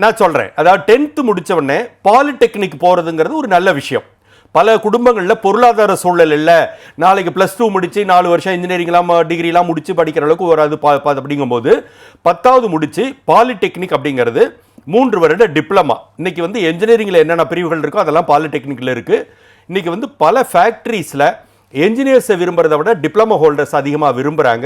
நான் சொல்றேன், அதாவது 10th முடிச்ச உடனே பாலிடெக்னிக் போறதுங்கிறது ஒரு நல்ல விஷயம். பல குடும்பங்களில் பொருளாதார சூழல் இல்லை, நாளைக்கு +2 முடிச்சு 4 வருஷம் இன்ஜினியரிங்லாம் டிகிரிலாம் முடிச்சு படிக்கிற அளவுக்கு வராது அப்படிங்கும்போது 10வது முடிச்சு பாலிடெக்னிக் அப்படிங்கிறது 3 வருட டிப்ளமா. இன்னைக்கு வந்து இன்ஜினியரிங்ல என்னென்ன பிரிவுகள் இருக்கோ அதெல்லாம் பாலிடெக்னிக்ல இருக்கு. இன்னைக்கு வந்து பல ஃபேக்டரிஸ்ல என்ஜினியர்ஸை விரும்புறதை விட டிப்ளமோ ஹோல்டர்ஸ் அதிகமாக விரும்புகிறாங்க.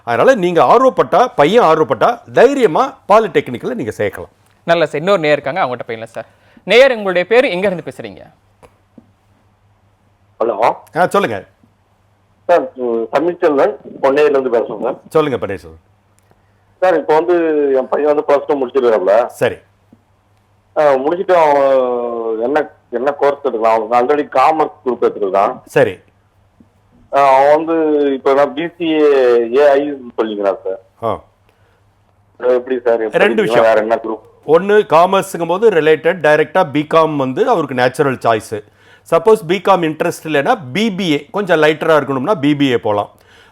அதனால் நீங்கள் பையன் ஆர்வப்பட்டா தைரியமாக பாலிடெக்னிக்கில் நீங்கள் சேர்க்கலாம். நல்ல சார், இன்னொரு நேயர் இருக்காங்க அவங்ககிட்ட போயிடலாம் சார். நேயர், உங்களுடைய பேர் எங்கேருந்து பேசுகிறீங்க? ஹலோ சொல்லுங்க சார். தமிழ்ச்செல்வன், பொன்னையிலேருந்து பேசுகிறேன் சார். சொல்லுங்க பன்னீர்செல்வன் சார். இப்போ வந்து என் பையன் வந்து +2 முடிச்சிருக்காப்ல. சரி. முடிச்சுட்டு அவன் என்ன கோர்ஸ் எடுக்கலாம்? அவனுக்கு ஆல்ரெடி காமர்ஸ் குரூப் எடுத்துருக்கான். சரி. அவன் வந்து இப்போ BCA AI சொல்லிக்கிறான் சார். எப்படி சார்? 2 விஷயம். வேற என்ன குரூப்? ஒன்று, காமர்ஸுங்கும் போது ரிலேட்டட் டைரெக்டாக பிகாம் வந்து அவருக்கு natural choice. Suppose BCom interest இல்லைன்னா BBA கொஞ்சம் லைட்டராக இருக்கணும்னா BBA போகலாம்.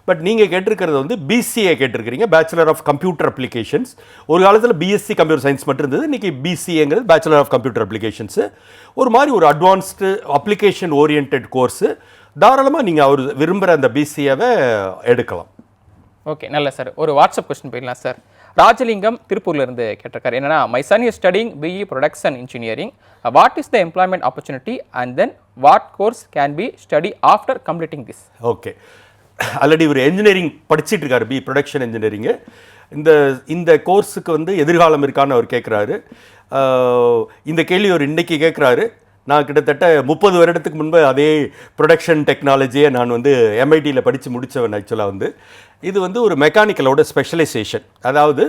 பட் நீங்கள் கேட்டிருக்கிறது வந்து BCA கேட்டிருக்கிறீங்க, பேச்சுலர் ஆஃப் கம்ப்யூட்டர் அப்ளிகேஷன்ஸ். ஒரு காலத்தில் BSc கம்ப்யூட்டர் சயின்ஸ் மட்டும் இருந்தது, இன்றைக்கி BCAங்கிறது பேச்சுலர் ஆஃப் கம்ப்யூட்டர் அப்ளிகேஷன்ஸு. ஒரு மாதிரி ஒரு அட்வான்ஸ்டு அப்ளிகேஷன் ஓரியன்ட் கோர்ஸு. தாராளமாக நீங்கள் அவர் விரும்புகிற அந்த BCAவை எடுக்கலாம். ஓகே, நல்ல சார். ஒரு வாட்ஸ்அப் கொஸ்டின் போயிடலாம் சார். ராஜலிங்கம் திருப்பூர்லேருந்து கேட்டிருக்காரு. என்னன்னா, my son is studying BE production engineering. What is the employment opportunity and then what course can be study after completing this? Okay, already ஒரு என்ஜினியரிங் படிச்சுட்டு இருக்காரு, BE ப்ரொடக்ஷன் இன்ஜினியரிங்கு. இந்த கோர்ஸுக்கு வந்து எதிர்காலம் இருக்கான்னு அவர் கேட்குறாரு. இந்த கேள்வி அவர் இன்னைக்கு கேட்குறாரு. நான் கிட்டத்தட்ட 30 வருடத்துக்கு முன்பு அதே ப்ரொடக்ஷன் டெக்னாலஜியை நான் வந்து MITயில் படித்து முடித்தவன். ஆக்சுவலாக வந்து இது வந்து ஒரு மெக்கானிக்கலோட ஸ்பெஷலைசேஷன். அதாவது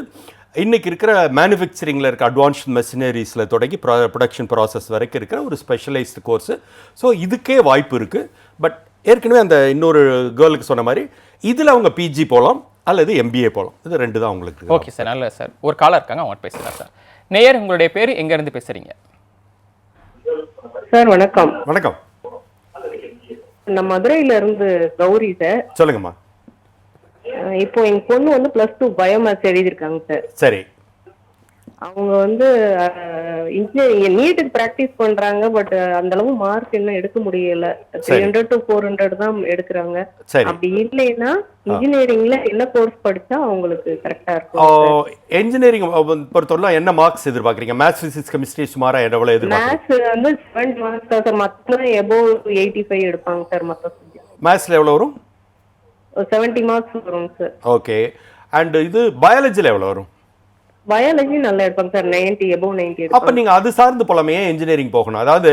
இன்றைக்கி இருக்கிற மேனுஃபேக்சரிங்கில் இருக்க அட்வான்ஸ்ட் மெஷினரிஸில் தொடங்கி ப்ரொடக்ஷன் ப்ராசஸ் வரைக்கும் இருக்கிற ஒரு ஸ்பெஷலைஸ்டு கோர்ஸு. ஸோ இதுக்கே வாய்ப்பு இருக்குது. பட் ஏற்கனவே அந்த இன்னொரு கேர்ளுக்கு சொன்ன மாதிரி இதில் அவங்க PG போகலாம் அல்லது MBA போகலாம். இது 2 தான் உங்களுக்கு. ஓகே சார், நல்ல சார். ஒரு காலர் இருக்காங்க, அவங்க பேசுகிறேன் சார். நேயர், உங்களுடைய பேர் எங்கேருந்து பேசுகிறீங்க? சார் வணக்கம். வணக்கம். நான் மதுரையில இருந்து கௌரி சார். சொல்லுங்கம்மா. இப்போ எங்க பொண்ணு வந்து +2 பயோமேத்ஸ் எழுதியிருக்காங்க சார். சரி. அவங்க வந்து இன்ஜினியரிங் நீட்டுக்கு பிராக்டிஸ் பண்றாங்க. பட் அந்த அளவு மார்க் இன்னும் எடுக்க முடியல. 300 to 400 தான் எடுக்கிறாங்க. அப்படி இல்லைன்னா இன்ஜினியரிங்ல என்ன கோர்ஸ் படிச்சா அவங்களுக்கு கரெக்டா இருக்கும்? இன்ஜினியரிங் பொறுத்தவரை என்ன மார்க்ஸ் எதிர்பார்க்குறீங்க? மேத்ஸ், பிசிக்ஸ், கெமிஸ்ட்ரி சுமாரா எவ்வளவு எதிர்பார்க்குறீங்க? மேத்ஸ் வந்து 70 மார்க்ஸ் தான் சார். மொத்தம் above 85 எடுப்பாங்க சார். மொத்தம் மேத்ஸ்ல எவ்வளவு வரும்? 70 மார்க்ஸ் வரும் சார். ஓகே. அண்ட் இது பயாலஜில எவ்வளவு வரும்? பயாலஜி நல்லா எடுப்பாங்க சார், 90 above 90 அப்ப நீங்க அது சார்ந்து போலாமே, இன்ஜினியரிங் போகணும். அதாவது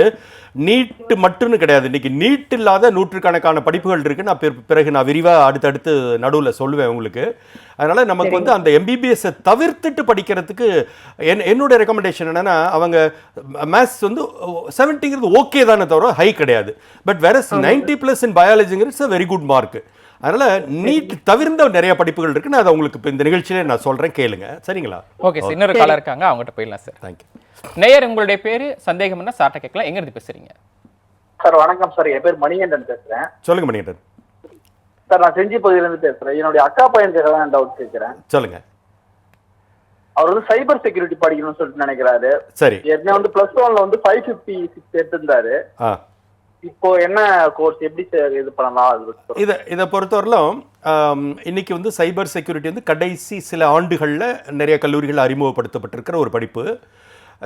நீட் மட்டும்னு கிடையாது, இன்னைக்கு நீட் இல்லாத நூற்றுக்கணக்கான படிப்புகள் இருக்கு. நான் பிறகு நான் விரிவா அடுத்தடுத்து நடுவில் சொல்லுவேன் உங்களுக்கு. அதனால நமக்கு வந்து அந்த எம்பிபிஎஸ் தவிர்த்துட்டு படிக்கிறதுக்கு என்னோட ரெக்கமெண்டேஷன் என்னன்னா, அவங்க மேத்ஸ் வந்து 70ங்கிறது ஓகே தானே தவிர ஹை கிடையாது. பட் வேற 90+ இன் பயாலஜிங்கிறது வெரி குட் மார்க். அதனால நீட் தவிர்ந்த நிறைய படிப்புகள் இருக்கு. நான் அதை உங்களுக்கு இப்போ இந்த நிகழ்ச்சியில நான் சொல்றேன், கேளுங்க. சரிங்களா? ஓகே சார், இன்னொரு காலர் இருக்காங்க, அவங்ககிட்ட போயிடலாம் சார். தேங்க்யூ. நேயர், உங்களுடைய பேரு சந்தேகம் என்ன சார்ட்ட கேட்கலாம். எங்க இருந்து பேசுறீங்க? சார் வணக்கம் சார், என் பேர் மணிகண்டன் பேசுறேன். சொல்லுங்க மணிகண்டன். சார் நான் செஞ்சி பகுதியிலிருந்து பேசுறேன். என்னுடைய அக்கா பையனுக்கு தான் டவுட் கேட்கிறேன். சொல்லுங்க. அவர் வந்து சைபர் செக்யூரிட்டி படிக்கணும்னு சொல்லிட்டு நினைக்கிறாரு. சரி. ஏற்கனவே வந்து +1ல வந்து 556 எடுத்திருந்தாரு. இப்போ என்ன கோர்ஸ், எப்படி இது பண்ணலாம்? இதை பொறுத்தவரையிலும் இன்னைக்கு வந்து சைபர் செக்யூரிட்டி வந்து கடைசி சில ஆண்டுகளில் நிறைய கல்லூரிகள் அறிமுகப்படுத்தப்பட்டிருக்கிற ஒரு படிப்பு.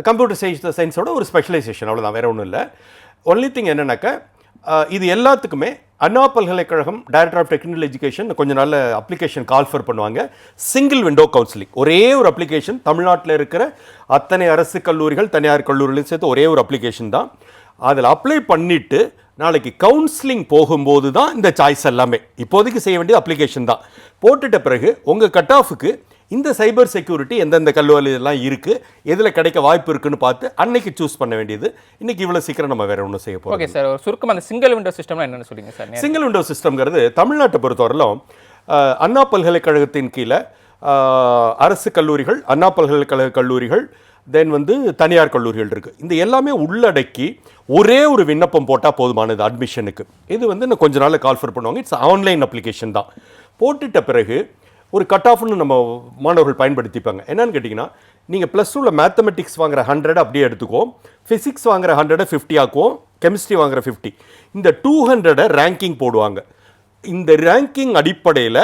கம்ப்யூட்டர் சயின்ஸோட ஒரு ஸ்பெஷலைசேஷன், அவ்வளோதான், வேற ஒன்றும் இல்லை. ஒன்லி திங் என்னன்னாக்கா இது எல்லாத்துக்குமே அண்ணா பல்கலைக்கழகம் டைரக்டர் ஆஃப் டெக்னிக்கல் எஜுகேஷன் கொஞ்ச நாள் அப்ளிகேஷன் கால்ஃபர் பண்ணுவாங்க. சிங்கிள் விண்டோ கவுன்சிலிங், ஒரே ஒரு அப்ளிகேஷன். தமிழ்நாட்டில் இருக்கிற அத்தனை அரசு கல்லூரிகள் தனியார் கல்லூரிகளையும் சேர்த்து ஒரே ஒரு அப்ளிகேஷன் தான். அதில் அப்ளை பண்ணிவிட்டு நாளைக்கு கவுன்சிலிங் போகும்போது தான் இந்த சாய்ஸ் எல்லாமே. இப்போதைக்கு செய்ய வேண்டிய அப்ளிகேஷன் தான். போட்டுட்ட பிறகு உங்கள் கட் ஆஃபுக்கு இந்த சைபர் செக்யூரிட்டி எந்தெந்த கல்லூரிலாம் இருக்குது, எதில் கிடைக்க வாய்ப்பு இருக்குன்னு பார்த்து அன்னைக்கு சூஸ் பண்ண வேண்டியது. இன்னைக்கு இவ்வளோ சீக்கிரம் நம்ம வேற ஒன்றும் செய்ய போகிறோம். ஓகே சார், ஒரு சுருக்கம் அந்த சிங்கிள் விண்டோ சிஸ்டம்னா என்னன்னு சொல்லுங்க சார். சிங்கிள் விண்டோ சிஸ்டம்ங்கிறது தமிழ்நாட்டை பொறுத்தவரையிலும் அண்ணா பல்கலைக்கழகத்தின் கீழே அரசு கல்லூரிகள், அண்ணா பல்கலைக்கழக கல்லூரிகள், தென் வந்து தனியார் கல்லூரிகள் இருக்குது. இந்த எல்லாமே உள்ளடக்கி ஒரே ஒரு விண்ணப்பம் போட்டால் போதுமானது அட்மிஷனுக்கு. இது வந்து இன்னும் கொஞ்ச நாள் கால்ஃபர் பண்ணுவாங்க. இட்ஸ் ஆன்லைன் அப்ளிகேஷன் தான். போட்டுட்ட பிறகு ஒரு கட் ஆஃப்னு நம்ம மாணவர்கள் பயன்படுத்திப்பாங்க. என்னன்னு கேட்டிங்கன்னா, நீங்கள் +2ல மேத்தமெட்டிக்ஸ் வாங்குற 100 அப்படியே எடுத்துக்குவோம், ஃபிசிக்ஸ் வாங்குற 100 50 ஆக்குவோம், கெமிஸ்ட்ரி வாங்குற 50, இந்த 200 ரேங்கிங் போடுவாங்க. இந்த ரேங்கிங் அடிப்படையில்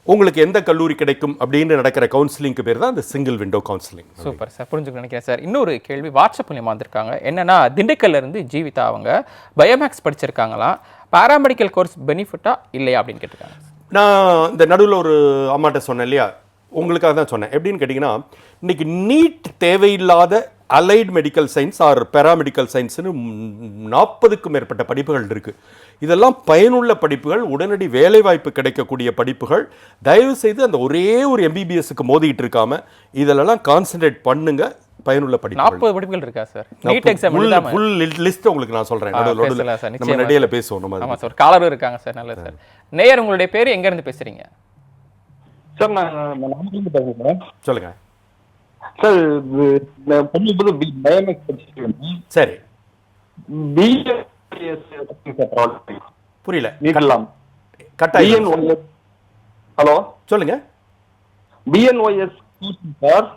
உங்களுக்கு எந்த கல்லூரி கிடைக்கும் அப்படின்னு நடக்கிற கவுன்சிலிங்க்கு பேர் தான் இந்த single window counselling. Super sir, புரிஞ்சுக்க நினைக்கிறேன் சார். இன்னொரு கேள்வி வாட்ஸ்அப் மூலியமாக வந்திருக்காங்க. என்னன்னா, திண்டுக்கல்ல இருந்து ஜீவிதா, அவங்க பயோமேக்ஸ் படிச்சிருக்காங்களாம், பாராமெடிக்கல் கோர்ஸ் பெனிஃபிட்டா இல்லையா அப்படின்னு கேட்டிருக்காங்க. நான் இந்த நடுவில் ஒரு அம்மாட்ட சொன்னேன் இல்லையா, உங்களுக்காக தான் சொன்னேன். எப்படின்னு கேட்டிங்கன்னா, இன்றைக்கி நீட் தேவையில்லாத allied medical science or paramedical சயின்ஸ்னு 40க்கும் மேற்பட்ட படிப்புகள் இருக்குது. இதெல்லாம் பயனுள்ள படிப்புகள், உடனடி வேலைவாய்ப்பு கிடைக்கக்கூடிய படிப்புகள். தயவு செய்து அந்த ஒரே ஒரு எம்பிபிஎஸ்க்கு மோதிட்டு இருக்காம இதெல்லாம் கான்சென்ட்ரேட் பண்ணுங்க. பயனுள்ள படிப்பு 40 படிப்புகள் இருக்கா sir? NEET exam full list உங்களுக்கு நான் சொல்றேன். நம்ம நடையில பேசுவோம். நம்ம ஆமா சார், காலரும் இருக்காங்க சார். நல்லது சார். நேயர், உங்களுடைய பேர் எங்க இருந்து பேசுறீங்க? சார் நான் நாமக்கல்ல பேசுறேன். சொல்லுங்க சார். பொண்ணு பயோமேக்ஸ் படிச்சிருக்கேன். சரி. புரியல. ஹலோ, சொல்லுங்க. பிஎன்ஒஎஸ் சார்.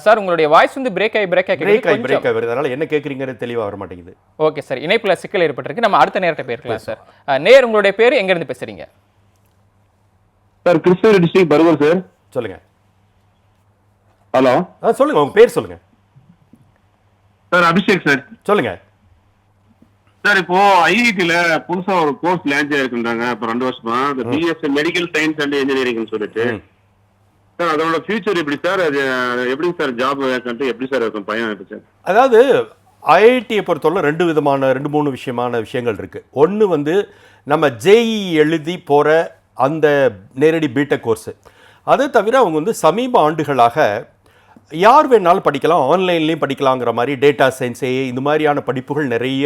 சார், உங்களுடைய வாய்ஸ் வந்து பிரேக் ஆகி வருது. அதனால என்ன கேட்குறீங்கிறது தெளிவாக வர மாட்டேங்குது. ஓகே சார், இணைப்புல சிக்கல் ஏற்பட்டிருக்கு. நம்ம அடுத்த நேரத்தை போயிருக்கலாம் சார். நேயர், உங்களுடைய பேர் எங்க இருந்து பேசுறீங்க? சார், கிருஷ்ணகிரி டிஸ்ட்ரிக்ட் பருவர் சார். சொல்லுங்க. ஹலோ, சொல்லுங்க, உங்க பேர் சொல்லுங்க. Sir, Abhishek sir. சொல்லுங்க சார். இப்போ ஐஐடில புதுசா ஒரு கோர்ஸ் லான்ச் ஆயிருக்குன்றாங்க இப்போ 2 வருஷமா, இந்த BSc medical science and engineering சொல்லிட்டு. சார், அதோட ஃபியூச்சர் எப்படி சார்? அது எப்படி சார் ஜாப் வேகன்ட் எப்படி சார் இருக்கும் பையன் எப்படி சார்? அதாவது ஐஐடியை பொறுத்தவரை 2-3 விஷயங்கள் இருக்கு. ஒன்று வந்து நம்ம ஜேஇ எழுதி போகிற அந்த நேரடி பிடெக் கோர்ஸு. அதை தவிர அவங்க வந்து சமீப ஆண்டுகளாக யார் வேணாலும் படிக்கலாம், ஆன்லைன்லேயும் படிக்கலாங்கிற மாதிரி டேட்டா சயின்ஸே இந்த மாதிரியான படிப்புகள் நிறைய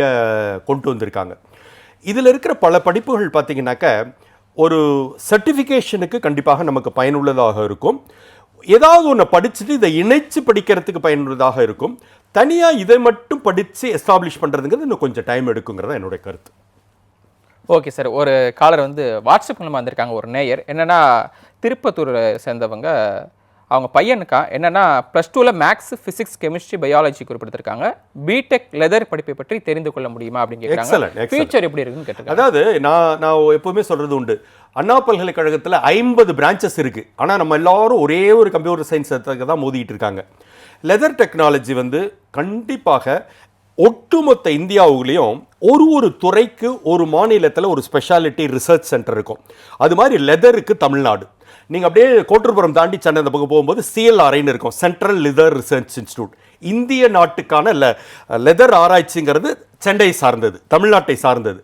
கொண்டு வந்திருக்காங்க. இதில் இருக்கிற பல படிப்புகள் பார்த்திங்கனாக்கா ஒரு சர்டிஃபிகேஷனுக்கு கண்டிப்பாக நமக்கு பயனுள்ளதாக இருக்கும். ஏதாவது ஒன்று படிச்சுட்டு இதை இணைச்சு படிக்கிறதுக்கு பயனுள்ளதாக இருக்கும். தனியாக இதை மட்டும் படித்து எஸ்டாப்ளிஷ் பண்ணுறதுங்கிறது இன்னும் கொஞ்சம் டைம் எடுக்குங்கிறது என்னுடைய கருத்து. ஓகே சார், ஒரு காலர் வந்து வாட்ஸ்அப் மூலமாக வந்திருக்காங்க. ஒரு நேயர் என்னென்னா, திருப்பத்தூரை சேர்ந்தவங்க, அவங்க பையனுக்கா என்னென்னா +2ல மேக்ஸ், ஃபிசிக்ஸ், கெமிஸ்ட்ரி, பயாலஜி குறிப்பிட்டிருக்காங்க. பிடெக் லெதர் படிப்பை பற்றி தெரிந்து கொள்ள முடியுமா அப்படின்னு கேட்குறாங்க. ஃபியூச்சர் எப்படி இருக்குன்னு கேட்டிருக்காங்க. அதாவது நான் எப்பவுமே சொல்கிறது உண்டு, அண்ணா பல்கலைக்கழகத்தில் 50 பிரான்ச்சஸ் இருக்குது. ஆனால் நம்ம எல்லாரும் ஒரே ஒரு கம்ப்யூட்டர் சயின்ஸ் தான் மோதிட்டு இருக்காங்க. லெதர் டெக்னாலஜி வந்து கண்டிப்பாக ஒட்டுமொத்த இந்தியாவுலேயும் ஒரு துறைக்கு ஒரு மாநிலத்தில் ஒரு ஸ்பெஷாலிட்டி ரிசர்ச் சென்டர் இருக்கும். அது மாதிரி லெதருக்கு தமிழ்நாடு. நீங்கள் அப்படியே கோட்டூர்புரம் தாண்டி சென்னை அந்த பக்கம் போகும்போது CLRIன்னு இருக்கும், சென்ட்ரல் லெதர் ரிசர்ச் இன்ஸ்டியூட். இந்திய நாட்டுக்கான லெதர் ஆராய்ச்சிங்கிறது சென்னை சார்ந்தது, தமிழ்நாட்டை சார்ந்தது.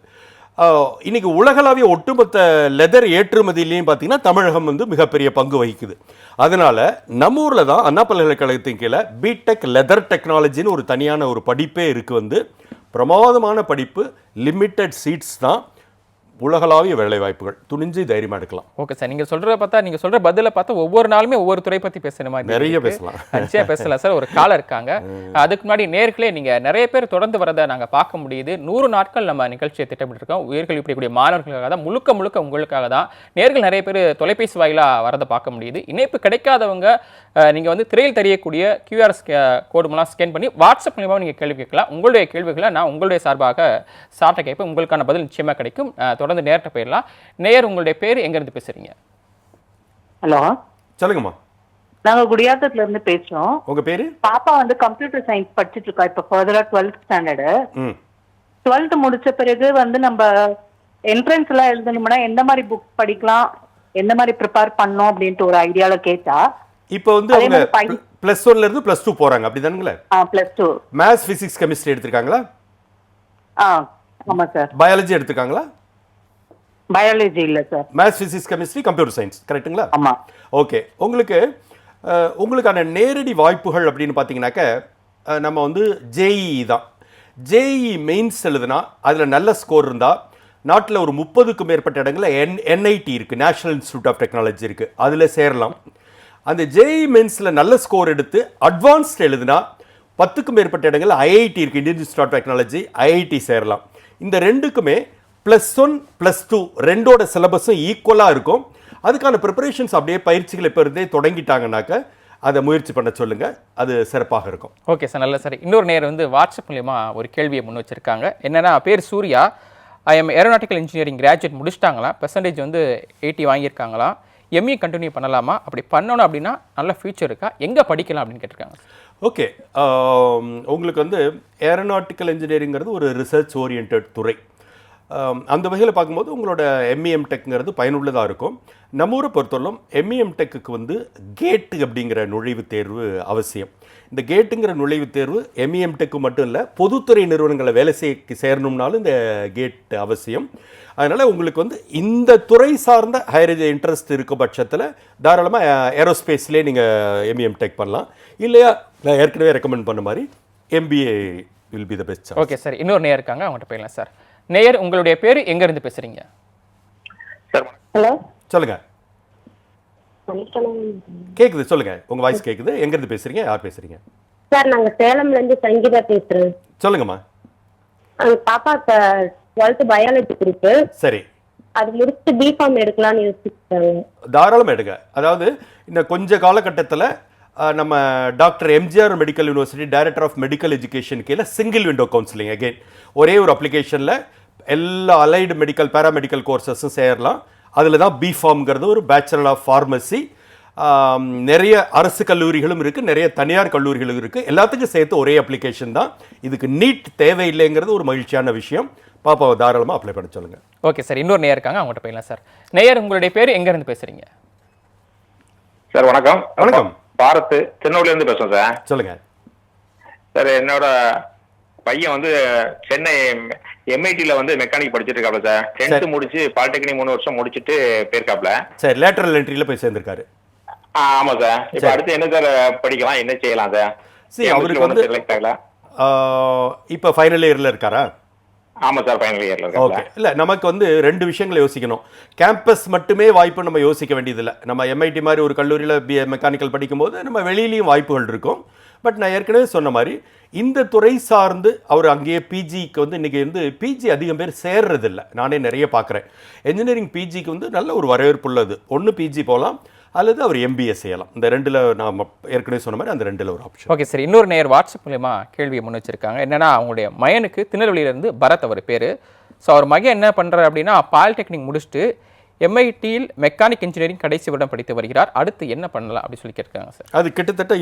இன்னைக்கு உலகளாவிய ஒட்டுமொத்த லெதர் ஏற்றுமதியிலையும் பார்த்தீங்கன்னா தமிழகம் வந்து மிகப்பெரிய பங்கு வகிக்குது. அதனால நம்ம ஊரில் தான் அண்ணா பல்கலைக்கழகத்தின் கீழே பிடெக் லெதர் டெக்னாலஜின்னு ஒரு தனியான ஒரு படிப்பே இருக்குது. வந்து பிரமாதமான படிப்பு, லிமிட்டட் சீட்ஸ் தான், உலகளாவிய வேலை வாய்ப்புகள், துணிஞ்சு தைரியமாக எடுக்கலாம். ஓகே சார், நீங்கள் சொல்கிறத பார்த்தா, நீங்கள் சொல்கிற பதிலை பார்த்தா ஒவ்வொரு நாளுமே ஒவ்வொரு துறை பற்றி பேசுகிற மாதிரி நிறைய பேசலாம். நிச்சயம் பேசலாம் சார். ஒரு காலம் இருக்காங்க. அதுக்கு முன்னாடி நேர்களே நீங்கள் நிறைய பேர் தொடர்ந்து வரதை நாங்கள் பார்க்க முடியுது. 100 நாட்கள் நம்ம நிகழ்ச்சியை திட்டமிட்டிருக்கோம். உயர்கல்வி இப்படிக்கூடிய மாணவர்களுக்காக தான், முழுக்க முழுக்க உங்களுக்காக தான். நேர்கள் நிறைய பேர் தொலைபேசி வாயிலாக வரதை பார்க்க முடியுது. இணைப்பு கிடைக்காதவங்க நீங்கள் வந்து திரையில் தெரியக்கூடிய QR கோடு மூலம் ஸ்கேன் பண்ணி வாட்ஸ்அப் மூலமாக நீங்கள் கேள்வி கேட்கலாம். உங்களுடைய கேள்விகளை நான் உங்களுடைய சார்பாக சார்ட்ட கேட்பேன். உங்களுக்கான பதில் நிச்சயமாக கிடைக்கும். தொடர்ந்து நேர்கிட்ட போயிடலாம். நேயர், உங்களுடைய பேர் எங்கேருந்து பேசுறீங்க? ஹலோ, சொல்லுங்கம்மா. நாங்க குடியாத்தத்துல இருந்து பேசுறோம். உங்க பேரு? பாப்பா வந்து கம்ப்யூட்டர் சயின்ஸ் படிச்சிட்டு இருக்கா. இப்ப ஃபர்தரா 12th ஸ்டாண்டர்டு. 12th முடிச்ச பிறகு வந்து நம்ம என்ட்ரன்ஸ் எல்லாம் எழுதணும்னா எந்த மாதிரி புக் படிக்கலாம், எந்த மாதிரி ப்ரிப்பேர் பண்ணோம் அப்படின்ட்டு ஒரு ஐடியால கேட்டா. இப்போ வந்து அவங்க +1ல இருந்து +2 போறாங்க, அப்படிதானுங்களே? +2 மேத்ஸ், பிசிக்ஸ், கெமிஸ்ட்ரி எடுத்திருக்காங்களா? ஆமா சார். பயாலஜி எடுத்திருக்காங்களா? பயாலஜி இல்ல sir. Maths, physics, chemistry, computer science, கரெக்ட்டுங்களா? ஆமா. ஓகே. உங்களுக்கான நேரடி வாய்ப்புகள் அப்படின்னு பார்த்தீங்கன்னாக்க நம்ம வந்து JEE தான். JEE மெயின்ஸ் எழுதுனா அதில் நல்ல ஸ்கோர் இருந்தால் நாட்டில் ஒரு 30க்கும் மேற்பட்ட இடங்களில் NIT இருக்குது, நேஷனல் இன்ஸ்டியூட் ஆஃப் டெக்னாலஜி இருக்குது, அதில் சேரலாம். அந்த JEE மெயின்ஸில் நல்ல ஸ்கோர் எடுத்து அட்வான்ஸ்ட் எழுதுனா 10க்கும் மேற்பட்ட இடங்களில் IIT இருக்குது, Indian Institute of Technology, IIT சேரலாம். இந்த ரெண்டுக்குமே +1 +2 ரெண்டோட சிலபஸும் ஈக்குவலாக இருக்கும். அதுக்கான ப்ரிப்பரேஷன்ஸ் அப்படியே பயிற்சிகள் இப்போ இருந்தே தொடங்கிட்டாங்கன்னாக்க அதை முயற்சி பண்ண சொல்லுங்க, அது சிறப்பாக இருக்கும். ஓகே சார், நல்ல சார். இன்னொரு நேரம் வந்து வாட்ஸ்அப் மூலியமா ஒரு கேள்வியை முன் வச்சிருக்காங்க. என்னன்னா, பேர் Surya, I am aeronautical engineering graduate முடிச்சிட்டாங்களா, பெர்சன்டேஜ் வந்து 80 வாங்கியிருக்காங்களா, ME கண்டினியூ பண்ணலாமா, அப்படி பண்ணணும் அப்படின்னா நல்ல ஃபியூச்சர் இருக்கா, எங்கே படிக்கலாம் அப்படின்னு கேட்டிருக்காங்க. ஓகே, உங்களுக்கு வந்து ஏரோநாட்டிக்கல் இன்ஜினியரிங்கிறது ஒரு ரிசர்ச் ஓரியன்ட் துறை. அந்த வகையில் பார்க்கும்போது உங்களோட MEM டெக்ங்கிறது பயனுள்ளதாக இருக்கும். நம்ம ஊரை பொறுத்தவரைக்கும் MEM டெக்குக்கு வந்து கேட்டு அப்படிங்கிற நுழைவுத் தேர்வு அவசியம். இந்த கேட்டுங்கிற நுழைவுத் தேர்வு MEM டெக்கு மட்டும் இல்லை, பொதுத்துறை நிறுவனங்களை வேலை சேரணும்னாலும் இந்த கேட் அவசியம். அதனால் உங்களுக்கு வந்து இந்த துறை சார்ந்த ஹையர் இன்ட்ரெஸ்ட் இருக்க பட்சத்தில் தாராளமாக ஏரோஸ்பேஸ்லேயே நீங்கள் MEM டெக் பண்ணலாம். இல்லையா, நான் ஏற்கனவே ரெக்கமெண்ட் பண்ண மாதிரி MBA will be the best. Okay sir, இன்னொரு நேயர் இருக்காங்க, அவங்கள்ட்ட போயிடலாம் சார். நேயர், உங்களுடைய பேர் எங்கேருந்து பேசுகிறீங்க? சார் ஹலோ, சொல்லுங்க. கேக்குது, சொல்லுங்க. உங்க வாய்ஸ் கேக்குது. எங்க இருந்து பேசுறீங்க, யார் பேசுறீங்க? சார், நாங்க சேலம்ல இருந்து சங்கீதா பேசுறோம். சொல்லுங்கம்மா. பாப்பா 12th பயாலஜி குரூப். சரி, அது முடிச்சு B.Com எடுக்கலாம்னு யோசிச்சாங்க. தாராளமாக எடுங்க. அதாவது இந்த கொஞ்ச காலகட்டத்தில் நம்ம Doctor MGR Medical University director of medical education கீழே சிங்கிள் விண்டோ கவுன்சிலிங், அகெயின் ஒரே ஒரு அப்ளிகேஷனில் எல்லா அலைடு மெடிக்கல் பேராமெடிக்கல் கோர்சஸும் சேரலாம். அதில் தான் B.Pharmங்கிறது ஒரு பேச்சுலர் ஆஃப் ஃபார்மசி. நிறைய அரசு கல்லூரிகளும் இருக்குது, நிறைய தனியார் கல்லூரிகளும் இருக்குது. எல்லாத்துக்கும் சேர்த்து ஒரே அப்ளிகேஷன் தான். இதுக்கு நீட் தேவையில்லைங்கிறது ஒரு மகிழ்ச்சியான விஷயம். பாப்பாவை தாராளமாக அப்ளை பண்ண சொல்லுங்கள். ஓகே சார், இன்னொரு நேயர் இருக்காங்க, அவங்கள்ட்ட போயிடலாம் சார். நேயர், உங்களுடைய பேர் எங்கேருந்து பேசுகிறீங்க? சார் வணக்கம். வணக்கம். பாரத், திருநெல்வேலியிலேருந்து பேசுகிறோம் சார். சொல்லுங்கள் சார், என்னோட பையன் வந்து சென்னை MITல வந்து மெக்கானிக் படிச்சிட்டு இருக்காப்ல சார். 10th முடிச்சு பாலிடெக்னிக் 3 வருஷம் முடிச்சுட்டு போயிருக்காப்ல. சரி, லேட்டரல் என்ட்ரியில் போய் சேர்ந்திருக்காரு. ஆமா சார். இப்போ அடுத்து என்ன சார் படிக்கலாம், என்ன செய்யலாம் சார்? சரி, அவருக்கு வந்து செலக்ட் ஆகல. இப்போ ஃபைனல் இயரில் இருக்காரா? ஆமா சார், ஃபைனல் இயர்ல ஓகே. இருக்காங்க. இல்லை, நமக்கு வந்து 2 விஷயங்களை யோசிக்கணும். கேம்பஸ் மட்டுமே வாய்ப்பு நம்ம யோசிக்க வேண்டியதில்லை. நம்ம MIT மாதிரி ஒரு கல்லூரியில் மெக்கானிக்கல் படிக்கும்போது நம்ம வெளியிலையும் வாய்ப்புகள் இருக்கும். பட் நான் ஏற்கனவே சொன்ன மாதிரி இந்த துறை சார்ந்து அவர் அங்கேயே பிஜிக்கு வந்து இன்றைக்கி வந்து பிஜி அதிகம் பேர் சேர்றதில்லை. நானே நிறைய பார்க்குறேன். என்ஜினியரிங் பிஜிக்கு வந்து நல்ல ஒரு வரவேற்பு உள்ளது. ஒன்று பிஜி போகலாம் அல்லது அவர் MBA செய்யலாம். இந்த 2ல் நான் ஏற்கனவே சொன்ன மாதிரி அந்த 2ல் ஒரு ஆப்ஷன். ஓகே சார், இன்னொரு நேயர் வாட்ஸ்அப் மூலமா கேள்வியை முன் வச்சிருக்காங்க. என்னன்னா, அவங்களுடைய மகனுக்கு திருநெல்வேலியிலேருந்து பரத் அவர் பேர். ஸோ அவர் மகன் என்ன பண்ணுறாரு அப்படின்னா, பாலிடெக்னிக் முடிச்சுட்டு MITயில் மெக்கானிக் இன்ஜினியரிங் கடைசி வருடம் படித்து வருகிறார். அடுத்து என்ன பண்ணலாம் அப்படி சொல்லி கேட்குறாங்க சார். அது கிட்டத்தட்ட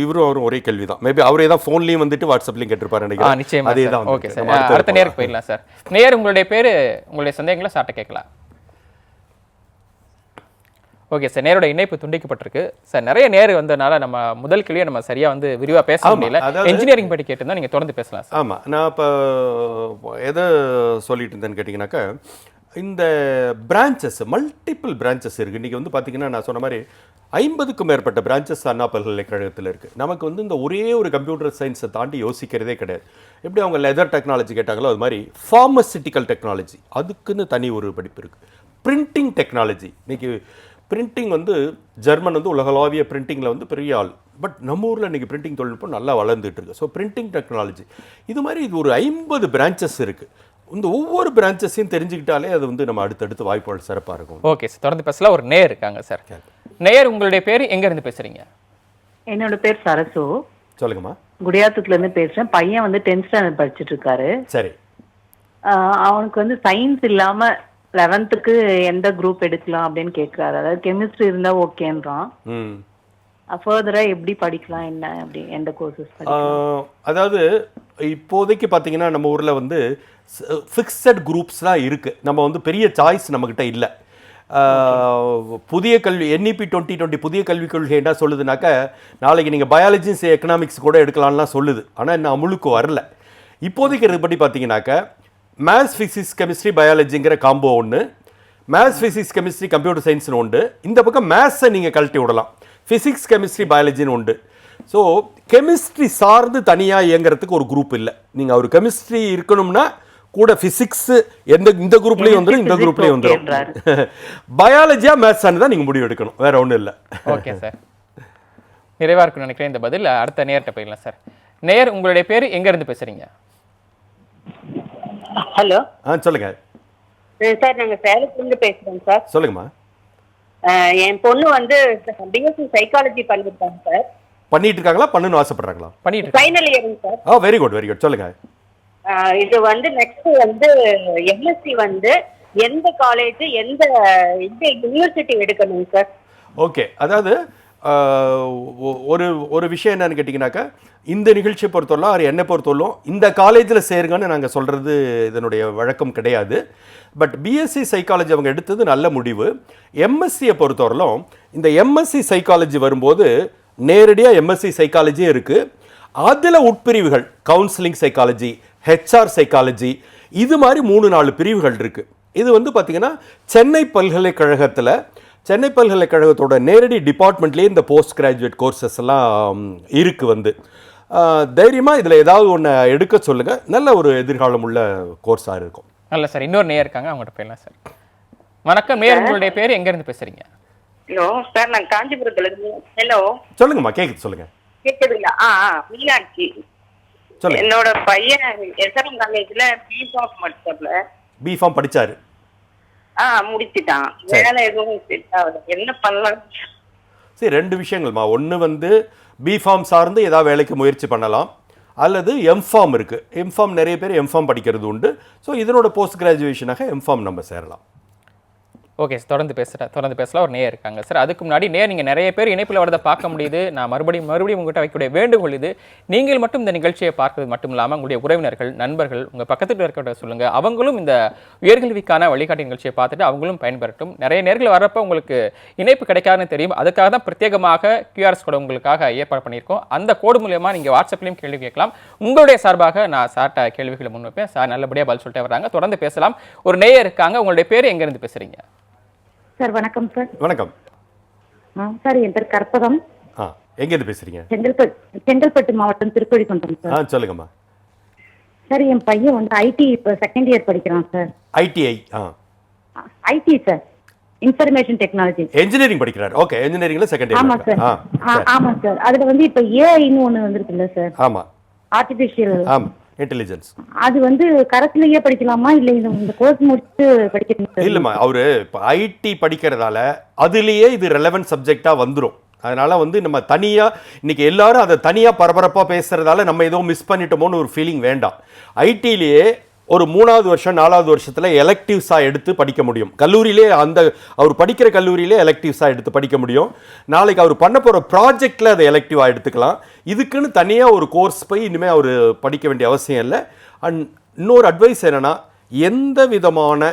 இவரும் அவரும் ஒரே கேள்வி தான். மேபி அவரே தான் ஃபோன்லேயும் வந்துட்டு வாட்ஸ்அப்லேயும் கேட்டிருப்பாரு நினைக்கிறேன். நிச்சயமா அதே தான். ஓகே சார், அடுத்த நேருக்கு போயிடலாம் சார். நேயர், உங்களுடைய பேர், உங்களுடைய சந்தேகங்களை சார்ட்ட கேட்கலாம். ஓகே சார், நேரோட இணைப்பு துண்டிக்கப்பட்டிருக்கு சார். நிறைய நேர் வந்தனால நம்ம முதல் கேள்வியை நம்ம சரியா வந்து விரிவா பேச முடியல. இன்ஜினியரிங் பற்றி கேட்டிருந்தா நீங்க தொடர்ந்து பேசலாம் சார். ஆமாம், நான் இப்போ எதை சொல்லிட்டு இருந்தேன்னு கேட்டிங்கனாக்கா, இந்த பிரான்ச்சஸ் மல்டிபிள் பிரான்ச்சஸ் இருக்குது. இன்றைக்கி வந்து பார்த்திங்கன்னா நான் சொன்ன மாதிரி 50க்கும் மேற்பட்ட பிரான்ச்சஸ் அண்ணா பல்கலைக்கழகத்தில் இருக்குது. நமக்கு வந்து இந்த ஒரே ஒரு கம்ப்யூட்டர் சயின்ஸை தாண்டி யோசிக்கிறதே கிடையாது. எப்படி அவங்க லெதர் டெக்னாலஜி கேட்டாங்களோ அது மாதிரி ஃபார்மசிட்டிக்கல் டெக்னாலஜி அதுக்குன்னு தனி ஒரு படிப்பு இருக்குது. பிரிண்டிங் டெக்னாலஜி, இன்றைக்கி பிரிண்டிங் வந்து ஜெர்மன் வந்து உலகளாவிய பிரிண்டிங்கில் வந்து பெரிய ஆள். பட் நம்ம ஊரில் இன்றைக்கி பிரிண்டிங் தொழில்நுட்பம் நல்லா வளர்ந்துட்டு இருக்கு. ஸோ பிரிண்டிங் டெக்னாலஜி இது மாதிரி இது ஒரு 50 பிரான்ச்சஸ் இருக்குது. இந்த ஒவ்வொரு பிரான்ச்சஸையும் தெரிஞ்சுக்கிட்டாலே அது வந்து நம்ம அடுத்தடுத்து வாய்ப்புகள் சிறப்பாக இருக்கும். ஓகே சார், தொடர்ந்து பேசலாம். ஒரு நேயர் இருக்காங்க சார். நேயர், உங்களுடைய பேர் எங்கேருந்து பேசுகிறீங்க? என்னோட பேர் சரசு. சொல்லுங்கம்மா. குடியாத்துக்குலேருந்து பேசுகிறேன். பையன் வந்து 10th ஸ்டாண்டர்ட் படிச்சுட்டு இருக்காரு. சரி. அவனுக்கு வந்து சயின்ஸ் இல்லாமல் 11th எந்த குரூப் எடுக்கலாம் அப்படின்னு கேட்குறாரு. அதாவது கெமிஸ்ட்ரி இருந்தால் ஓகேன்றான். ஃபர்தராக எப்படி படிக்கலாம், என்ன அப்படி எந்த கோர்சஸ் படிக்கலாம்? அதாவது இப்போதைக்கு பார்த்தீங்கன்னா நம்ம ஊரில் வந்து ஃபிக்ஸட் குரூப்ஸ் தான் இருக்குது. நம்ம வந்து பெரிய சாய்ஸ் நம்மக்கிட்ட இல்லை. புதிய கல்வி NEP 2020 புதிய கல்விக் கொள்கை என்ன சொல்லுதுனாக்கா, நாளைக்கு நீங்கள் பயாலஜிஸ் எக்கனாமிக்ஸ் கூட எடுக்கலாம்லாம் சொல்லுது. ஆனால் இன்னும் அமுலுக்கு வரல. இப்போதைக்கு இருப்படி பார்த்தீங்கன்னாக்கா மேத்ஸ் ஃபிசிக்ஸ் கெமிஸ்ட்ரி பயாலஜிங்கிற காம்போ ஒன்று, மேத்ஸ் ஃபிசிக்ஸ் கெமிஸ்ட்ரி கம்ப்யூட்டர் சயின்ஸ்னு உண்டு. இந்த பக்கம் மேத்ஸை நீங்கள் கழட்டி விடலாம், ஃபிசிக்ஸ் கெமிஸ்ட்ரி பயாலஜின்னு உண்டு. ஸோ கெமிஸ்ட்ரி சார்ந்து தனியாக இயங்குறதுக்கு ஒரு குரூப் இல்லை. நீங்கள் ஒரு கெமிஸ்ட்ரி இருக்கணும்னா கூட ஃபிசிக்ஸ் இந்த குரூப்லேயும் வந்துடும், இந்த குரூப்லேயும் வந்துடும். பயாலஜியா மேத்ஸானு தான் நீங்கள் முடிவு எடுக்கணும், வேற ஒன்றும் இல்லை. ஓகே சார், நிறைவாக இருக்குன்னு நினைக்கிறேன் இந்த பதில். அடுத்த நேர்கிட்ட போயிடலாம் சார். நேர், உங்களுடைய பேர் எங்கேருந்து பேசுகிறீங்க? ஹலோ. சொல்லுங்க சார், நாங்கள் சேலத்துலேருந்து பேசுகிறோம் சார். சொல்லுங்கம்மா. என் பொண்ணு வந்து பிஎஸ்சி சைக்காலஜி பண்ணியிருக்காங்க சார். பண்ணிட்டு இருக்காங்களா, பண்ணணும்னு ஆசைப்படுறாங்களா? பண்ணிட்டு ஃபைனல் இயருங்க sir. Very good, very good. சொல்லுங்க. இது வந்து நெக்ஸ்ட் வந்து எம்எஸ்சி வந்து எந்த காலேஜ் எந்த யூனிவர்சிட்டி எடுக்கணும் சார்? ஓகே, அதாவது ஒரு விஷயம் என்னன்னு கேட்டிங்கனாக்கா, இந்த நிகழ்ச்சியை பொறுத்தவரை என்னை பொறுத்தவரையும் இந்த காலேஜில் சேருங்கன்னு நாங்கள் சொல்கிறது இதனுடைய வழக்கம் கிடையாது. பட் பிஎஸ்சி சைக்காலஜி அவங்க எடுத்தது நல்ல முடிவு. எம்எஸ்சியை பொறுத்தவரையிலும் இந்த எம்எஸ்சி சைக்காலஜி வரும்போது நேரடியாக எம்எஸ்சி சைக்காலஜியும் இருக்குது. அதில் உட்பிரிவுகள் கவுன்சிலிங் சைக்காலஜி, ஹெச்ஆர் சைக்காலஜி, இது மாதிரி 3-4 பிரிவுகள் இருக்குது. இது வந்து பார்த்திங்கன்னா சென்னை பல்கலைக்கழகத்தோட நேரடி டிபார்ட்மெண்ட்லேயே இந்த போஸ்ட் கிராஜுவேட் கோர்சஸ் எல்லாம் இருக்குது. வந்து தைரியமாக இதில் ஏதாவது ஒன்று எடுக்க சொல்லுங்கள், நல்ல ஒரு எதிர்காலம் உள்ள கோர்ஸாக இருக்கும். நல்ல சார், இன்னொரு நேயர் இருக்காங்க, அவங்கள்ட்ட போயிடலாம் சார். வணக்கம் நேயர், உங்களுடைய பேர் எங்கேருந்து பேசுகிறீங்க? ஹலோ சார், நான் காஞ்சிபுரத்துலேருந்து. ஹலோ, சொல்லுங்கம்மா, கேட்குது, சொல்லுங்கள். கேட்குதுங்களா? மீனாட்சி. சொல்லுங்க. என்னோட பையன் எஸ்ஆர்எம் காலேஜில் பிஃபார்ம் படிச்சாப்ல. பிஃபார்ம் படிச்சாரு? முடிச்சுட்டான். வேலை எதுவும் செட் ஆகுது, என்ன பண்ணலாம்? சரி, 2 விஷயங்கள்மா. ஒன்று வந்து பிஃபார்ம் சார்ந்து ஏதாவது வேலைக்கு முயற்சி பண்ணலாம், அல்லது எம்ஃபார்ம் இருக்குது. எம்ஃபார்ம் நிறைய பேர் எம்ஃபார்ம் படிக்கிறது உண்டு. ஸோ இதனோட போஸ்ட் கிராஜுவேஷனாக எம்ஃபார்ம் நம்ம சேரலாம். ஓகே சார், தொடர்ந்து பேசலாம். ஒரு நேயர் இருக்காங்க சார். அதுக்கு முன்னாடி நீங்கள் நிறைய பேர் இணைப்பில் வரதை பார்க்க முடியுது. நான் மறுபடியும் உங்கள்கிட்ட வைக்கக்கூடிய வேண்டுகோள் இது, நீங்கள் மட்டும் இந்த நிகழ்ச்சியை பார்க்கறது மட்டும் இல்லாமல் உங்களுடைய உறவினர்கள், நண்பர்கள், உங்கள் பக்கத்தில் இருக்கிற சொல்லுங்கள், அவங்களும் இந்த உயர்கல்விக்கான வழிகாட்டி நிகழ்ச்சியை பார்த்துட்டு அவங்களும் பயன்பெறட்டும். நிறைய நேர்கள் வர்றப்போ உங்களுக்கு இணைப்பு கிடைக்காதுன்னு தெரியும். அதுக்காக தான் பிரத்யேகமாக QRS கோடு உங்களுக்காக ஏற்பாடு பண்ணியிருக்கோம். அந்த கோடு மூலமாக நீங்கள் வாட்ஸ்அப்லையும் கேள்வி கேட்கலாம். உங்களுடைய சார்பாக நான் சார்ட்ட கேள்விகளை முன்வைப்பேன். சார் நல்லபடியாக பதில் சொல்லிட்டே வர்றாங்க. தொடர்ந்து பேசலாம். ஒரு நேயர் இருக்காங்க, உங்களுடைய பேர் எங்கேருந்து பேசுகிறீங்க? சார் வணக்கம் சார். வணக்கம் சார், என் பேர் கற்பகம். எங்கேருந்து பேசுறீங்க? செங்கல்பட்டு மாவட்டம் திருப்பதிக்குன்றம் சார். சொல்லுங்கம்மா. சார், என் பையன் வந்து ஐடி இப்போ செகண்ட் இயர் படிக்கிறான் sir. ITI? IT sir, information technology. Engineering படிக்கிறார். ஓகே, இன்ஜினியரிங்ல செகண்ட் இயர். ஆமாம் சார். ஆமாம் சார். அதுல வந்து இப்போ ஏஐன்னு ஒன்று வந்திருக்குல்ல சார்? ஆமாம், ஆர்டிஃபிஷியல் இன்டெலிஜென்ஸ். அது வந்து கரஸ்லயே படிக்கலாமா இல்லை இந்த கோர்ஸ் முடிச்சு படிக்கணுமா? இல்லைம்மா, அவரு இப்போ ஐடி படிக்கிறதால அதுலேயே இது ரெலவென்ட் சப்ஜெக்டாக வந்துடும். அதனால வந்து நம்ம தனியாக இன்னைக்கு எல்லாரும் அதை தனியாக பரபரப்பாக பேசுறதால நம்ம ஏதோ மிஸ் பண்ணிட்டோமோன்னு ஒரு ஃபீலிங் வேண்டாம். ஐடியிலேயே ஒரு 3வது வருஷம் 4வது வருஷத்தில் எலக்டிவ்ஸாக எடுத்து படிக்க முடியும். கல்லூரியிலே அவர் படிக்கிற கல்லூரியிலே எலக்டிவ்ஸாக எடுத்து படிக்க முடியும். நாளைக்கு அவர் பண்ண போகிற ப்ராஜெக்டில் அதை எலக்டிவாக எடுத்துக்கலாம். இதுக்குன்னு தனியாக ஒரு கோர்ஸ் போய் இனிமேல் அவர் படிக்க வேண்டிய அவசியம் இல்லை. அண்ட் இன்னொரு அட்வைஸ் என்னென்னா, எந்த விதமான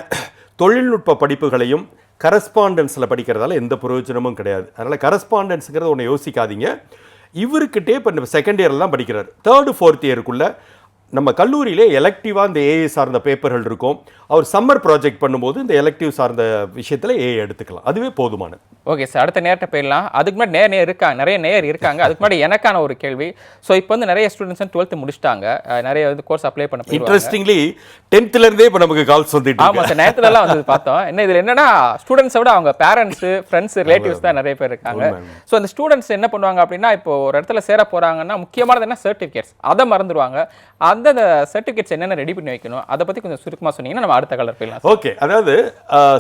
தொழில்நுட்ப படிப்புகளையும் கரஸ்பாண்டன்ஸில் படிக்கிறதால எந்த பிரயோஜனமும் கிடையாது. அதனால் கரஸ்பாண்டன்ஸுங்கிறத ஒன்று யோசிக்காதீங்க. இவருக்கிட்டே இப்போ செகண்ட் இயரில் தான் படிக்கிறார். 3rd 4th இயருக்குள்ளே நம்ம கல்லூரியிலே எலக்டிவாக இந்த ஏஐ சார்ந்த பேப்பர்கள் இருக்கும். அவர் சம்மர் ப்ராஜெக்ட் பண்ணும்போது இந்த எலக்டிவ் சார்ந்த விஷயத்தில் ஏஐ எடுத்துக்கலாம். அதுவே போதுமானது. ஓகே சார், அடுத்த நேரத்தை போயிடலாம். அதுக்கு முன்னாடி நிறைய நேர் இருக்காங்க. அதுக்கு முன்னாடி எனக்கான ஒரு கேள்வி. ஸோ இப்போ வந்து நிறைய ஸ்டூடெண்ட்ஸ் 12th முடிச்சிட்டாங்க, நிறைய வந்து கோர்ஸ் அப்ளை பண்ண. இன்ட்ரெஸ்டிங்லி 10th இப்போ நமக்கு கால்ஸ் வந்துட்டு. ஆமாம் சார், நேரத்துலலாம் வந்து பார்த்தோம். என்ன இதில் என்னன்னா ஸ்டூடெண்ட்ஸை விட அவங்க பேரண்ட்ஸு, ஃப்ரெண்ட்ஸ், ரிலேட்டிவ்ஸ் தான் நிறைய பேர் இருக்காங்க. ஸோ அந்த ஸ்டூடெண்ட்ஸ் என்ன பண்ணுவாங்க அப்படின்னா, இப்போ ஒரு இடத்துல சேர போகிறாங்கன்னா முக்கியமானது என்ன, சர்டிஃபிகேட்ஸ். அதை மறந்துடுவாங்க. அந்த சர்டிஃபிகேட்ஸ் என்னென்ன ரெடி பண்ணி வைக்கணும், அதை பற்றி கொஞ்சம் சுருக்கமாக சொன்னீங்கன்னா நம்ம அடுத்த கலர் போயிடலாம். ஓகே, அதாவது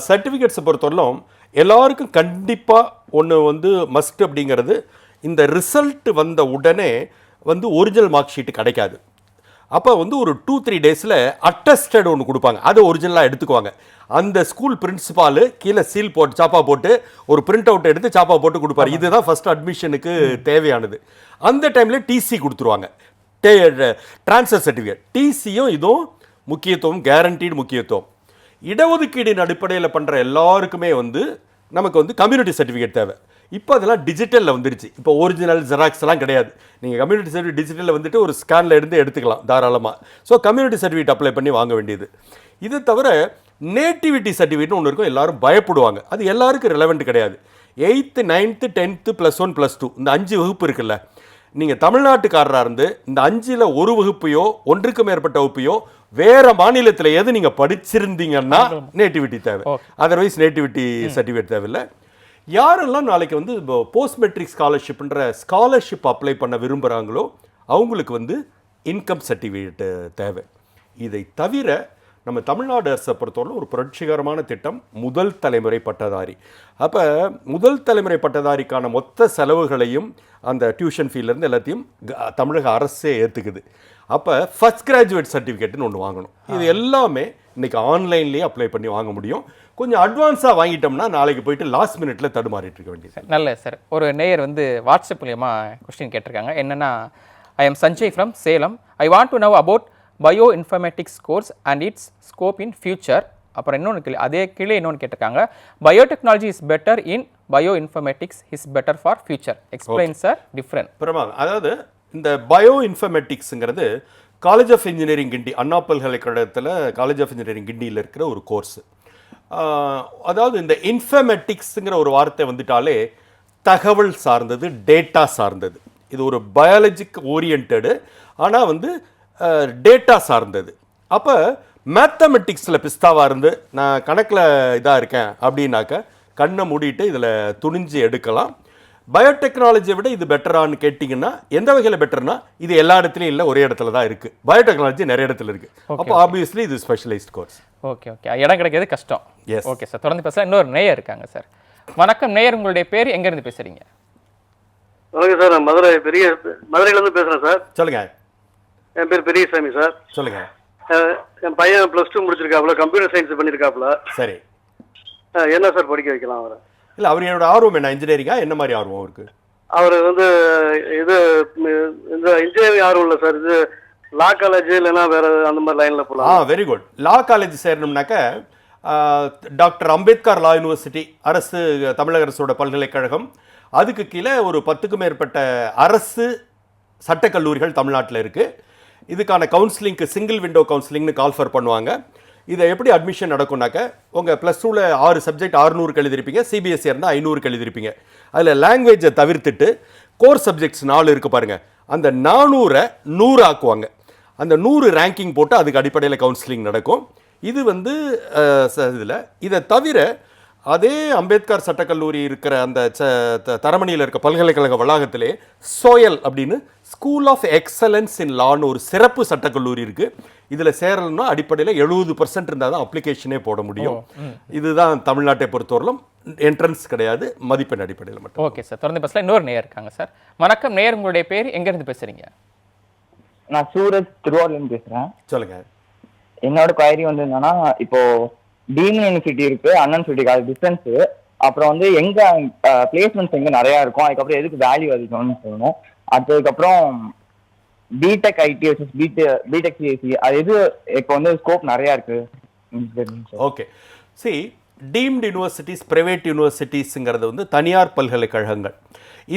சர்டிஃபிகேட்ஸை பொறுத்தவரையிலும் எல்லாருக்கும் கண்டிப்பாக ஒன்று வந்து மஸ்ட் அப்படிங்கிறது, இந்த ரிசல்ட் வந்த உடனே வந்து ஒரிஜினல் மார்க் ஷீட்டு கிடைக்காது. அப்போ வந்து ஒரு 2-3 டேஸில் அட்டஸ்டட் ஒன்று கொடுப்பாங்க. அதை ஒரிஜினலாக எடுத்துக்குவாங்க. அந்த ஸ்கூல் பிரின்சிபால் கீழே சீல் போட்டு சாப்பா போட்டு ஒரு பிரிண்ட் அவுட் எடுத்து சாப்பா போட்டு கொடுப்பாரு. இதுதான் ஃபர்ஸ்ட் அட்மிஷனுக்கு தேவையானது. அந்த டைமில் டிசி கொடுத்துருவாங்க, ட்ரான்ஸ்ஃபர் சர்டிஃபிகேட். டிசியும் இதுவும் முக்கியத்துவம், கேரண்டீடு முக்கியத்துவம். இடஒதுக்கீடின் அடிப்படையில் பண்ணுற எல்லாருக்குமே வந்து நமக்கு வந்து கம்யூனிட்டி சர்டிஃபிகேட் தேவை. இப்போ அதெல்லாம் டிஜிட்டலில் வந்துருச்சு. இப்போ ஒரிஜினல் ஜெராக்ஸ் எல்லாம் கிடையாது. நீங்கள் கம்யூனிட்டி சர்டிஃபிகேட் டிஜிட்டலில் வந்துட்டு ஒரு ஸ்கேனில் இருந்து எடுத்துக்கலாம் தாராளமாக. ஸோ கம்யூனிட்டி சர்டிஃபிகேட் அப்ளை பண்ணி வாங்க வேண்டியது. இது தவிர நேட்டிவிட்டி சர்டிஃபிகேட்னு ஒன்று இருக்கும். எல்லாரும் பயப்படுவாங்க. அது எல்லாருக்கும் ரெலவெண்ட் கிடையாது. 8th 9th 10th +1 +2 இந்த 5 வகுப்பு இருக்குல்ல, நீங்கள் தமிழ்நாட்டுக்காரராக இருந்து இந்த 5ல் ஒரு வகுப்பையோ ஒன்றுக்கு மேற்பட்ட வகுப்பையோ வேற மாநிலத்தில் எது நீங்கள் படிச்சிருந்தீங்கன்னா நேட்டிவிட்டி தேவை. அதர்வைஸ் நேட்டிவிட்டி சர்டிஃபிகேட் தேவையில்லை. யாரெல்லாம் நாளைக்கு வந்து போஸ்ட் மெட்ரிக் ஸ்காலர்ஷிப் அப்ளை பண்ண விரும்புகிறாங்களோ அவங்களுக்கு வந்து இன்கம் சர்டிஃபிகேட் தேவை. இதை தவிர நம்ம தமிழ்நாடு அரசை பொறுத்தவரை ஒரு புரட்சிகரமான திட்டம் முதல் தலைமுறை பட்டதாரி. அப்போ முதல் தலைமுறை பட்டதாரிக்கான மொத்த செலவுகளையும் அந்த டியூஷன் ஃபீலேருந்து எல்லாத்தையும் தமிழக அரசே ஏற்றுக்குது. அப்போ ஃபர்ஸ்ட் கிராஜுவேட் சர்டிஃபிகேட்னு ஒன்று வாங்கணும். இது எல்லாமே இன்றைக்கி ஆன்லைன்லேயே அப்ளை பண்ணி வாங்க முடியும். கொஞ்சம் அட்வான்ஸாக வாங்கிட்டோம்னா நாளைக்கு போயிட்டு லாஸ்ட் மினிட்ல தடுமாறிட்டு இருக்க வேண்டியது. நல்ல சார், ஒரு நேயர் வந்து வாட்ஸ்அப் மூலியமா கொஸ்டின் கேட்டிருக்காங்க. என்னன்னா, I am Sanjay from Salem. I want to now about bio informatics course and it's scope in future. அப்புறம் இன்னொன்று அதே கீழே இன்னொன்று கேட்டிருக்காங்க, biotechnology is better in bio informatics is better for future. Explain sir different. பிரமாதம். அதாவது இந்த பயோ இன்ஃபர்மேட்டிக்ஸுங்கிறது காலேஜ் ஆஃப் இன்ஜினியரிங் கிண்டி, அண்ணா பல்கலைக்கழகத்தில் காலேஜ் ஆஃப் இன்ஜினியரிங் கிண்டியில் இருக்கிற ஒரு கோர்ஸ். அதாவது இந்த இன்ஃபர்மேட்டிக்ஸுங்கிற ஒரு வார்த்தை வந்துட்டாலே தகவல் சார்ந்தது, டேட்டா சார்ந்தது. இது ஒரு பயாலஜிக் ஓரியன்டு, ஆனால் வந்து டேட்டா சார்ந்தது. அப்போ மேத்தமெட்டிக்ஸில் பிஸ்தாவாக இருந்து நான் கணக்கில் இதாக இருக்கேன் அப்படின்னாக்க கண்ணை மூடிட்டு இதில் துணிஞ்சு எடுக்கலாம். பயோடெக்னாலஜியை விட இது பெட்டரானு கேட்டிங்கன்னா எந்த வகையில் பெட்டர்னா, இது எல்லா இடத்துலையும் இல்லை, ஒரே இடத்துல தான் இருக்குது. பயோடெக்னாலஜி நிறைய இடத்துல இருக்குது. அப்போ ஆப்வியஸ்லி இது ஸ்பெஷலைஸ்ட் கோர்ஸ். ஓகே ஓகே, இடம் கிடைக்கிறது கஷ்டம். எஸ் ஓகே சார், தொடர்ந்து பேசலாம். இன்னொரு நேயர் இருக்காங்க சார். வணக்கம் நேயர், உங்களுடைய பேர், எங்கேருந்து பேசுகிறீங்க? வணக்கம் சார், நான் மதுரையிலேருந்து பேசுகிறேன் சார். சொல்லுங்க. என் பேர் பெரியசாமி சார். சொல்லுங்க. என் பையன் +2 முடிச்சிருக்காப்புல, கம்ப்யூட்டர் சயின்ஸ் பண்ணியிருக்காப்புல. சரி, என்ன சார் படிக்க வைக்கலாம் அவரை? இல்லை, அவர் என்னோட ஆர்வம் என்ன, இன்ஜினியரிங்கா, என்ன மாதிரி ஆர்வம் அவருக்கு? அவர் வந்து இது இந்த இன்ஜினியரிங் ஆர்வம் இல்லை சார், இது லா காலேஜ் இல்லைன்னா வேற அந்த மாதிரி லைனில் போகலாம். Very good. லா காலேஜ் சேரணும்னாக்க டாக்டர் அம்பேத்கர் லா யூனிவர்சிட்டி, அரசு, தமிழக அரசோட பல்கலைக்கழகம், அதுக்கு கீழே ஒரு 10க்கும் மேற்பட்ட அரசு சட்டக்கல்லூரிகள் தமிழ்நாட்டில் இருக்குது. இதுக்கான கவுன்சிலிங்க்கு சிங்கிள் விண்டோ கவுன்சிலிங்னு கால்ஃபர் பண்ணுவாங்க. இதை எப்படி அட்மிஷன் நடக்கும்னாக்க, உங்கள் +2ல் 6 சப்ஜெக்ட் 600 எழுதிருப்பீங்க, சிபிஎஸ்சி இருந்தால் 500 எழுதிருப்பீங்க. அதில் லாங்குவேஜை தவிர்த்துட்டு கோர் சப்ஜெக்ட்ஸ் 4 இருக்குது பாருங்கள், அந்த 400 100 ஆக்குவாங்க. அந்த 100 ரேங்கிங் போட்டு அதுக்கு அடிப்படையில் கவுன்சிலிங் நடக்கும். இது வந்து இதில் இதை தவிர அதே அம்பேத்கர் சட்டக்கல்லூரி இருக்கிற அந்த தரமணியில் இருக்க பல்கலைக்கழக வளாகத்திலே சோயல் அப்படின்னு ஸ்கூல் ஆஃப் எக்ஸலன்ஸ் இன் லான்னு ஒரு சிறப்பு சட்டக்கல்லூரி இருக்குது. இதில் சேரணும்னா அடிப்படையில் 70% இருந்தால் தான் அப்ளிகேஷனே போட முடியும். இதுதான் தமிழ்நாட்டை பொறுத்தவரையிலும் என்ட்ரன்ஸ் கிடையாது, மதிப்பெண் அடிப்படையில் மட்டும். ஓகே சார், தொடர்ந்து பேசலாம். இன்னொரு நேயர் இருக்காங்க சார். வணக்கம் நேயர், உங்களுடைய பேர், எங்கேருந்து பேசுகிறீங்க? நான் சூரஜ், திருவாரூர்லேருந்து பேசுகிறேன். சொல்லுங்கள். என்னோட குவாரி வந்து என்னன்னா, இப்போ டீம்டு யூனிவர்சிட்டி இருக்கு, அண்ணா யூனிவர்சிட்டிக்கு அது டிஸ்டன்ஸு, அப்புறம் வந்து எங்க பிளேஸ்மெண்ட்ஸ் எங்க நிறையா இருக்கும், அதுக்கப்புறம் எதுக்கு வேல்யூ அதிகம்னு சொல்லணும். அதுக்கப்புறம் BTech IT versus BTech CSC, அது எது இப்போ வந்து ஸ்கோப் நிறையா இருக்கு? ஓகே, சரி, டீம்டு யூனிவர்சிட்டிஸ், பிரைவேட் யூனிவர்சிட்டிஸுங்கிறது வந்து தனியார் பல்கலைக்கழகங்கள்.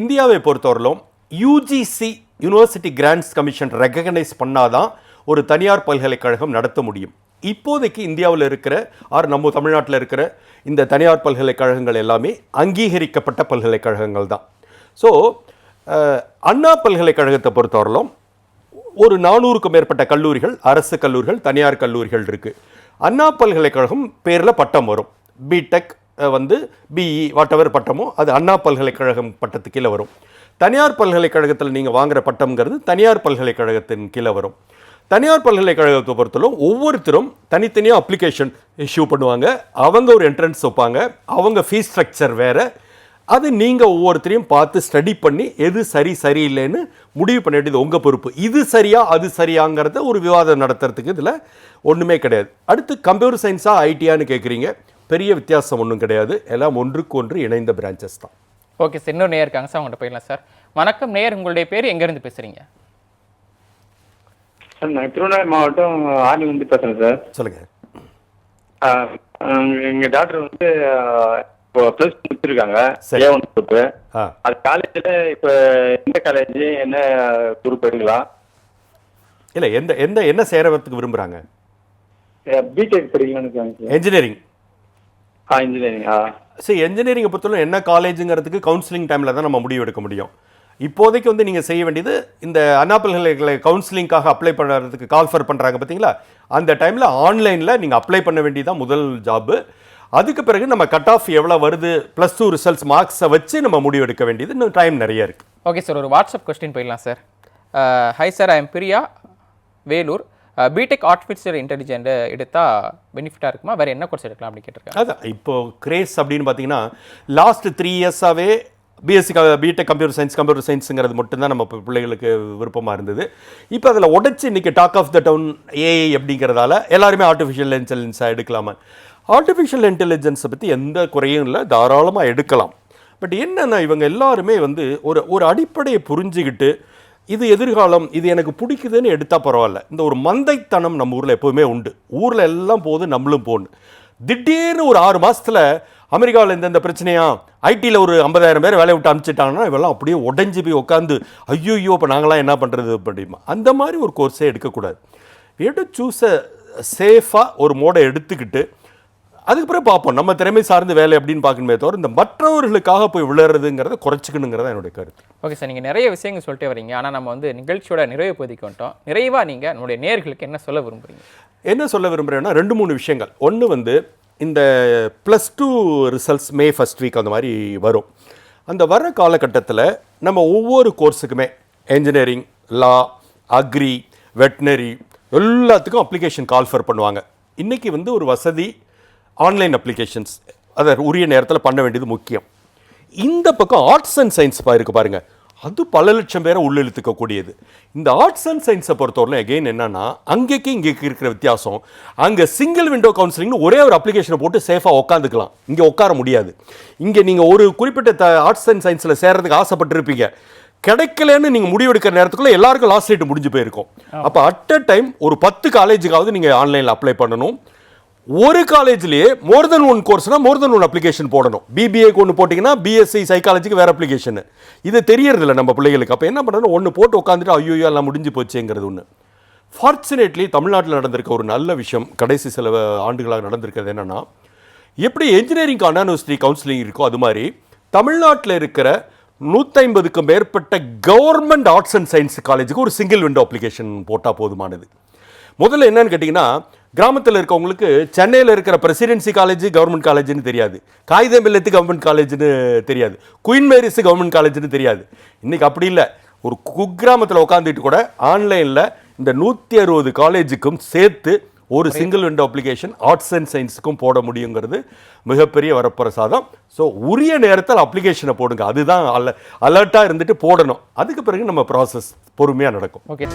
இந்தியாவை பொறுத்தவரையிலும் UGC university grants commission recognise பண்ணாதான் ஒரு தனியார் பல்கலைக்கழகம் நடத்த முடியும். இப்போதைக்கு இந்தியாவில் இருக்கிற நம்ம தமிழ்நாட்டில் இருக்கிற இந்த தனியார் பல்கலைக்கழகங்கள் எல்லாமே அங்கீகரிக்கப்பட்ட பல்கலைக்கழகங்கள் தான். ஸோ அண்ணா பல்கலைக்கழகத்தை பொறுத்தவரையிலும் ஒரு 400க்கும் மேற்பட்ட கல்லூரிகள், அரசு கல்லூரிகள், தனியார் கல்லூரிகள் இருக்குது. அண்ணா பல்கலைக்கழகம் பேரில் பட்டம் வரும். பிடெக் வந்து பிஇ வாட்டவர் பட்டமோ அது அண்ணா பல்கலைக்கழகம் பட்டத்துக்கு கீழே வரும். தனியார் பல்கலைக்கழகத்தில் நீங்கள் வாங்குகிற பட்டம்ங்கிறது தனியார் பல்கலைக்கழகத்தின் கீழே வரும். தனியார் பல்கலைக்கழகத்தை பொறுத்தவரை ஒவ்வொருத்தரும் தனித்தனியாக அப்ளிகேஷன் இஷ்யூ பண்ணுவாங்க. அவங்க ஒரு என்ட்ரன்ஸ் வைப்பாங்க. அவங்க ஃபீஸ் ஸ்ட்ரக்சர் வேறு. அது நீங்கள் ஒவ்வொருத்தரையும் பார்த்து ஸ்டடி பண்ணி எது சரியில்லைன்னு முடிவு பண்ண வேண்டியது உங்கள் பொறுப்பு. இது சரியா அது சரியாங்கிறத ஒரு விவாதம் நடத்துறதுக்கு இதில் ஒன்றுமே கிடையாது. அடுத்து கம்ப்யூட்டர் சயின்ஸா ஐடியான்னு கேட்குறீங்க. பெரிய வித்தியாசம் ஒன்றும் கிடையாது. எல்லாம் ஒன்றுக்கு ஒன்று இணைந்த பிரான்ச்சஸ் தான். ஓகே சார், இன்னொரு நேயர் இருக்காங்க சார், அவங்கள்ட்ட போயிடலாம் சார். வணக்கம் நேயர், உங்களுடைய பேர் எங்கேருந்து பேசுகிறீங்க? சார் நான் திருவண்ணாமலை மாவட்டம் ஆர்னிலேருந்து பேசுகிறேன் சார். சொல்லுங்கள். எங்கள் டாக்டர் வந்து இப்போ ப்ளஸ் முடிச்சிருக்காங்க, A1 குரூப். அது காலேஜில் இப்போ எந்த காலேஜ் என்ன குரூப் எடுக்கலாம்? இல்லை, என்ன சேரத்துக்கு விரும்புகிறாங்க? பிடெக் படிக்கலாம்னு இருக்காங்க சார். என்ஜினியரிங். இன்ஜினியரிங். சரி, என்ஜினியரிங்கை பொறுத்தவரை என்ன காலேஜுங்கிறதுக்கு கவுன்சிலிங் டைமில் தான் நம்ம முடிவு எடுக்க முடியும். இப்போதைக்கு வந்து நீங்கள் செய்ய வேண்டியது இந்த அண்ணா பல்கலைக்கழக கவுன்சிலிங்காக அப்ளை பண்ணுறதுக்கு கால்ஃபர் பண்ணுறாங்க பார்த்தீங்களா, அந்த டைமில் ஆன்லைனில் நீங்கள் அப்ளை பண்ண வேண்டியதான் முதல் ஜாப்பு. அதுக்கு பிறகு நம்ம கட் ஆஃப் எவ்வளோ வருது, +2 ரிசல்ட்ஸ் மார்க்ஸை வச்சு நம்ம முடிவு எடுக்க வேண்டியது. இன்னும் டைம் நிறைய இருக்குது. ஓகே சார், ஒரு வாட்ஸ்அப் கொஸ்டின் போயிடலாம் sir. Hi sir, I am Priya, Vellore. BTech artificial intelligent எடுத்தால் பெனிஃபிட்டாக இருக்குமா? வேறு என்ன கோர்ஸ் எடுக்கலாம் அப்படின்னு கேட்டிருக்காங்க. அதான் இப்போது கிரேஸ் அப்படின்னு பார்த்தீங்கன்னா லாஸ்ட் 3 இயர்ஸாகவே பிஎஸ்சி பிடெக் கம்ப்யூட்டர் சயின்ஸுங்கிறது மட்டும்தான் நம்ம பிள்ளைகளுக்கு விருப்பமாக இருந்தது. இப்போ அதில் உடச்சி இன்றைக்கி talk of the town AI அப்படிங்கிறதால எல்லாருமே ஆர்டிஃபிஷியல் இன்டெலிஜென்ஸாக எடுக்கலாமா? ஆர்டிஃபிஷியல் இன்டெலிஜென்ஸை பற்றி எந்த குறையும் இல்லை, தாராளமாக எடுக்கலாம். பட் என்னென்னா இவங்க எல்லாருமே வந்து ஒரு அடிப்படையை புரிஞ்சுக்கிட்டு இது எதிர்காலம், இது எனக்கு பிடிக்குதுன்னு எடுத்தால் பரவாயில்ல. இந்த ஒரு மந்தைத்தனம் நம்ம ஊரில் எப்போவுமே உண்டு. ஊரில் எல்லாம் போகுது, நம்மளும் போகணும். திடீர்னு ஒரு 6 மாதத்தில் அமெரிக்காவில் இந்த பிரச்சனையா, ஐடியில் ஒரு 50,000 பேர் வேலையை விட்டு அனுப்பிச்சிட்டாங்கன்னா இவெல்லாம் அப்படியே உடஞ்சி போய் உட்காந்து ஐயோ இப்போ நாங்களாம் என்ன பண்ணுறது அப்படிமா. அந்த மாதிரி ஒரு கோர்ஸே எடுக்கக்கூடாது. சூஸ் சேஃபாக ஒரு மோடை எடுத்துக்கிட்டு அதுக்கப்புறம் பார்ப்போம் நம்ம திறமை சார்ந்த வேலை அப்படின்னு பார்க்கணுமே தவிர இந்த மற்றவர்களுக்காக போய் விளையாடுறதுங்கிறத குறைச்சிக்கணுங்கிறத என்னுடைய கருத்து. ஓகே சார், நீங்கள் நிறைய விஷயங்கள் சொல்லிட்டே வரீங்க. ஆனால் நம்ம வந்து நிகழ்ச்சியோட நிறைவு பகுதிக்கு வந்துட்டோம். நிறைவாக நீங்கள் நம்மளுடைய நேயர்களுக்கு என்ன சொல்ல விரும்புகிறீங்க? என்ன சொல்ல விரும்புகிறேன்னா 2-3 விஷயங்கள். ஒன்று வந்து இந்த +2 ரிசல்ட்ஸ் May 1st வீக் அந்த மாதிரி வரும். அந்த வர்ற காலகட்டத்தில் நம்ம ஒவ்வொரு கோர்ஸுக்குமே என்ஜினியரிங், லா, அக்ரி, வெட்னரி எல்லாத்துக்கும் அப்ளிகேஷன் கால்ஃபர் பண்ணுவாங்க. இன்றைக்கி வந்து ஒரு வசதி ஆன்லைன் அப்ளிகேஷன்ஸ் அதை உரிய நேரத்தில் பண்ண வேண்டியது முக்கியம். இந்த பக்கம் ஆர்ட்ஸ் அண்ட் சயின்ஸ் இருக்குது பாருங்கள், அது பல லட்சம் பேரை உள்ளிழுத்துக்கக்கூடியது. இந்த ஆர்ட்ஸ் அண்ட் சயின்ஸை பொறுத்தவரை எகெயின் என்னன்னா அங்கேக்கு இங்கே இருக்கிற வித்தியாசம், அங்கே சிங்கிள் விண்டோ கவுன்சிலிங்னு ஒரே ஒரு அப்ளிகேஷனை போட்டு சேஃபாக உட்காந்துக்கலாம். இங்கே உட்கார முடியாது. இங்கே நீங்கள் ஒரு குறிப்பிட்ட ஆர்ட்ஸ் அண்ட் சயின்ஸில் சேர்றதுக்கு ஆசைப்பட்டிருப்பீங்க, கிடைக்கலன்னு நீங்கள் முடிவெடுக்கிற நேரத்துக்குள்ளே எல்லாருக்கும் லாஸ்ட் டேட் முடிஞ்சு போயிருக்கும். அப்போ அட் அ டைம் ஒரு 10 காலேஜுக்காவது நீங்கள் ஆன்லைனில் அப்ளை பண்ணணும். ஒரு காலேஜ்லேயே மோர் தென் 1 கோர்ஸ்னா மோர் தென் 1 அப்ளிகேஷன் போடணும். பிபிஏக்கு ஒன்று போட்டிங்கன்னா பிஎஸ்சி சைக்காலஜிக்கு வேறு அப்ளிகேஷன். இது தெரியறதில்ல நம்ம பிள்ளைகளுக்கு. அப்போ என்ன பண்ணுறோம், ஒன்று போட்டு உட்காந்துட்டு ஐயோ எல்லாம் முடிஞ்சு போச்சுங்கிறது ஒன்று. ஃபார்ச்சுனேட்லி தமிழ்நாட்டில் நடந்திருக்க ஒரு நல்ல விஷயம், கடைசி சில ஆண்டுகளாக நடந்திருக்கிறது என்னென்னா, எப்படி என்ஜினியரிங் அண்ணா யூனிவர்சிட்டி கவுன்சிலிங் இருக்கோ அது மாதிரி தமிழ்நாட்டில் இருக்கிற 150க்கும் மேற்பட்ட கவர்மெண்ட் ஆர்ட்ஸ் அண்ட் சயின்ஸ் காலேஜுக்கு ஒரு சிங்கிள் விண்டோ அப்ளிகேஷன் போட்டால் போதுமானது. முதல்ல என்னன்னு கேட்டிங்கன்னா, கிராமத்தில் இருக்கவங்களுக்கு சென்னையில் இருக்கிற பிரசிடென்சி காலேஜ் கவர்மெண்ட் காலேஜ்னு தெரியாது, காகிதம் இல்லத்து கவர்மெண்ட் காலேஜ்னு தெரியாது, குயின் மேரிஸ் கவர்மெண்ட் காலேஜ்னு தெரியாது. இன்றைக்கி அப்படி இல்லை. ஒரு குக்கிராமத்தில் உட்காந்துட்டு கூட ஆன்லைனில் இந்த 160 காலேஜுக்கும் சேர்த்து ஒரு single window application arts and சயின்ஸுக்கும் போட முடியுங்கிறது மிகப்பெரிய வரப்பிரசாதம். ஸோ உரிய நேரத்தில் அப்ளிகேஷனை போடுங்க. அதுதான் அலர்ட்டாக இருந்துட்டு போடணும். அதுக்கு பிறகு நம்ம ப்ராசஸ் பொறுமையாக நடக்கும். ஓகே.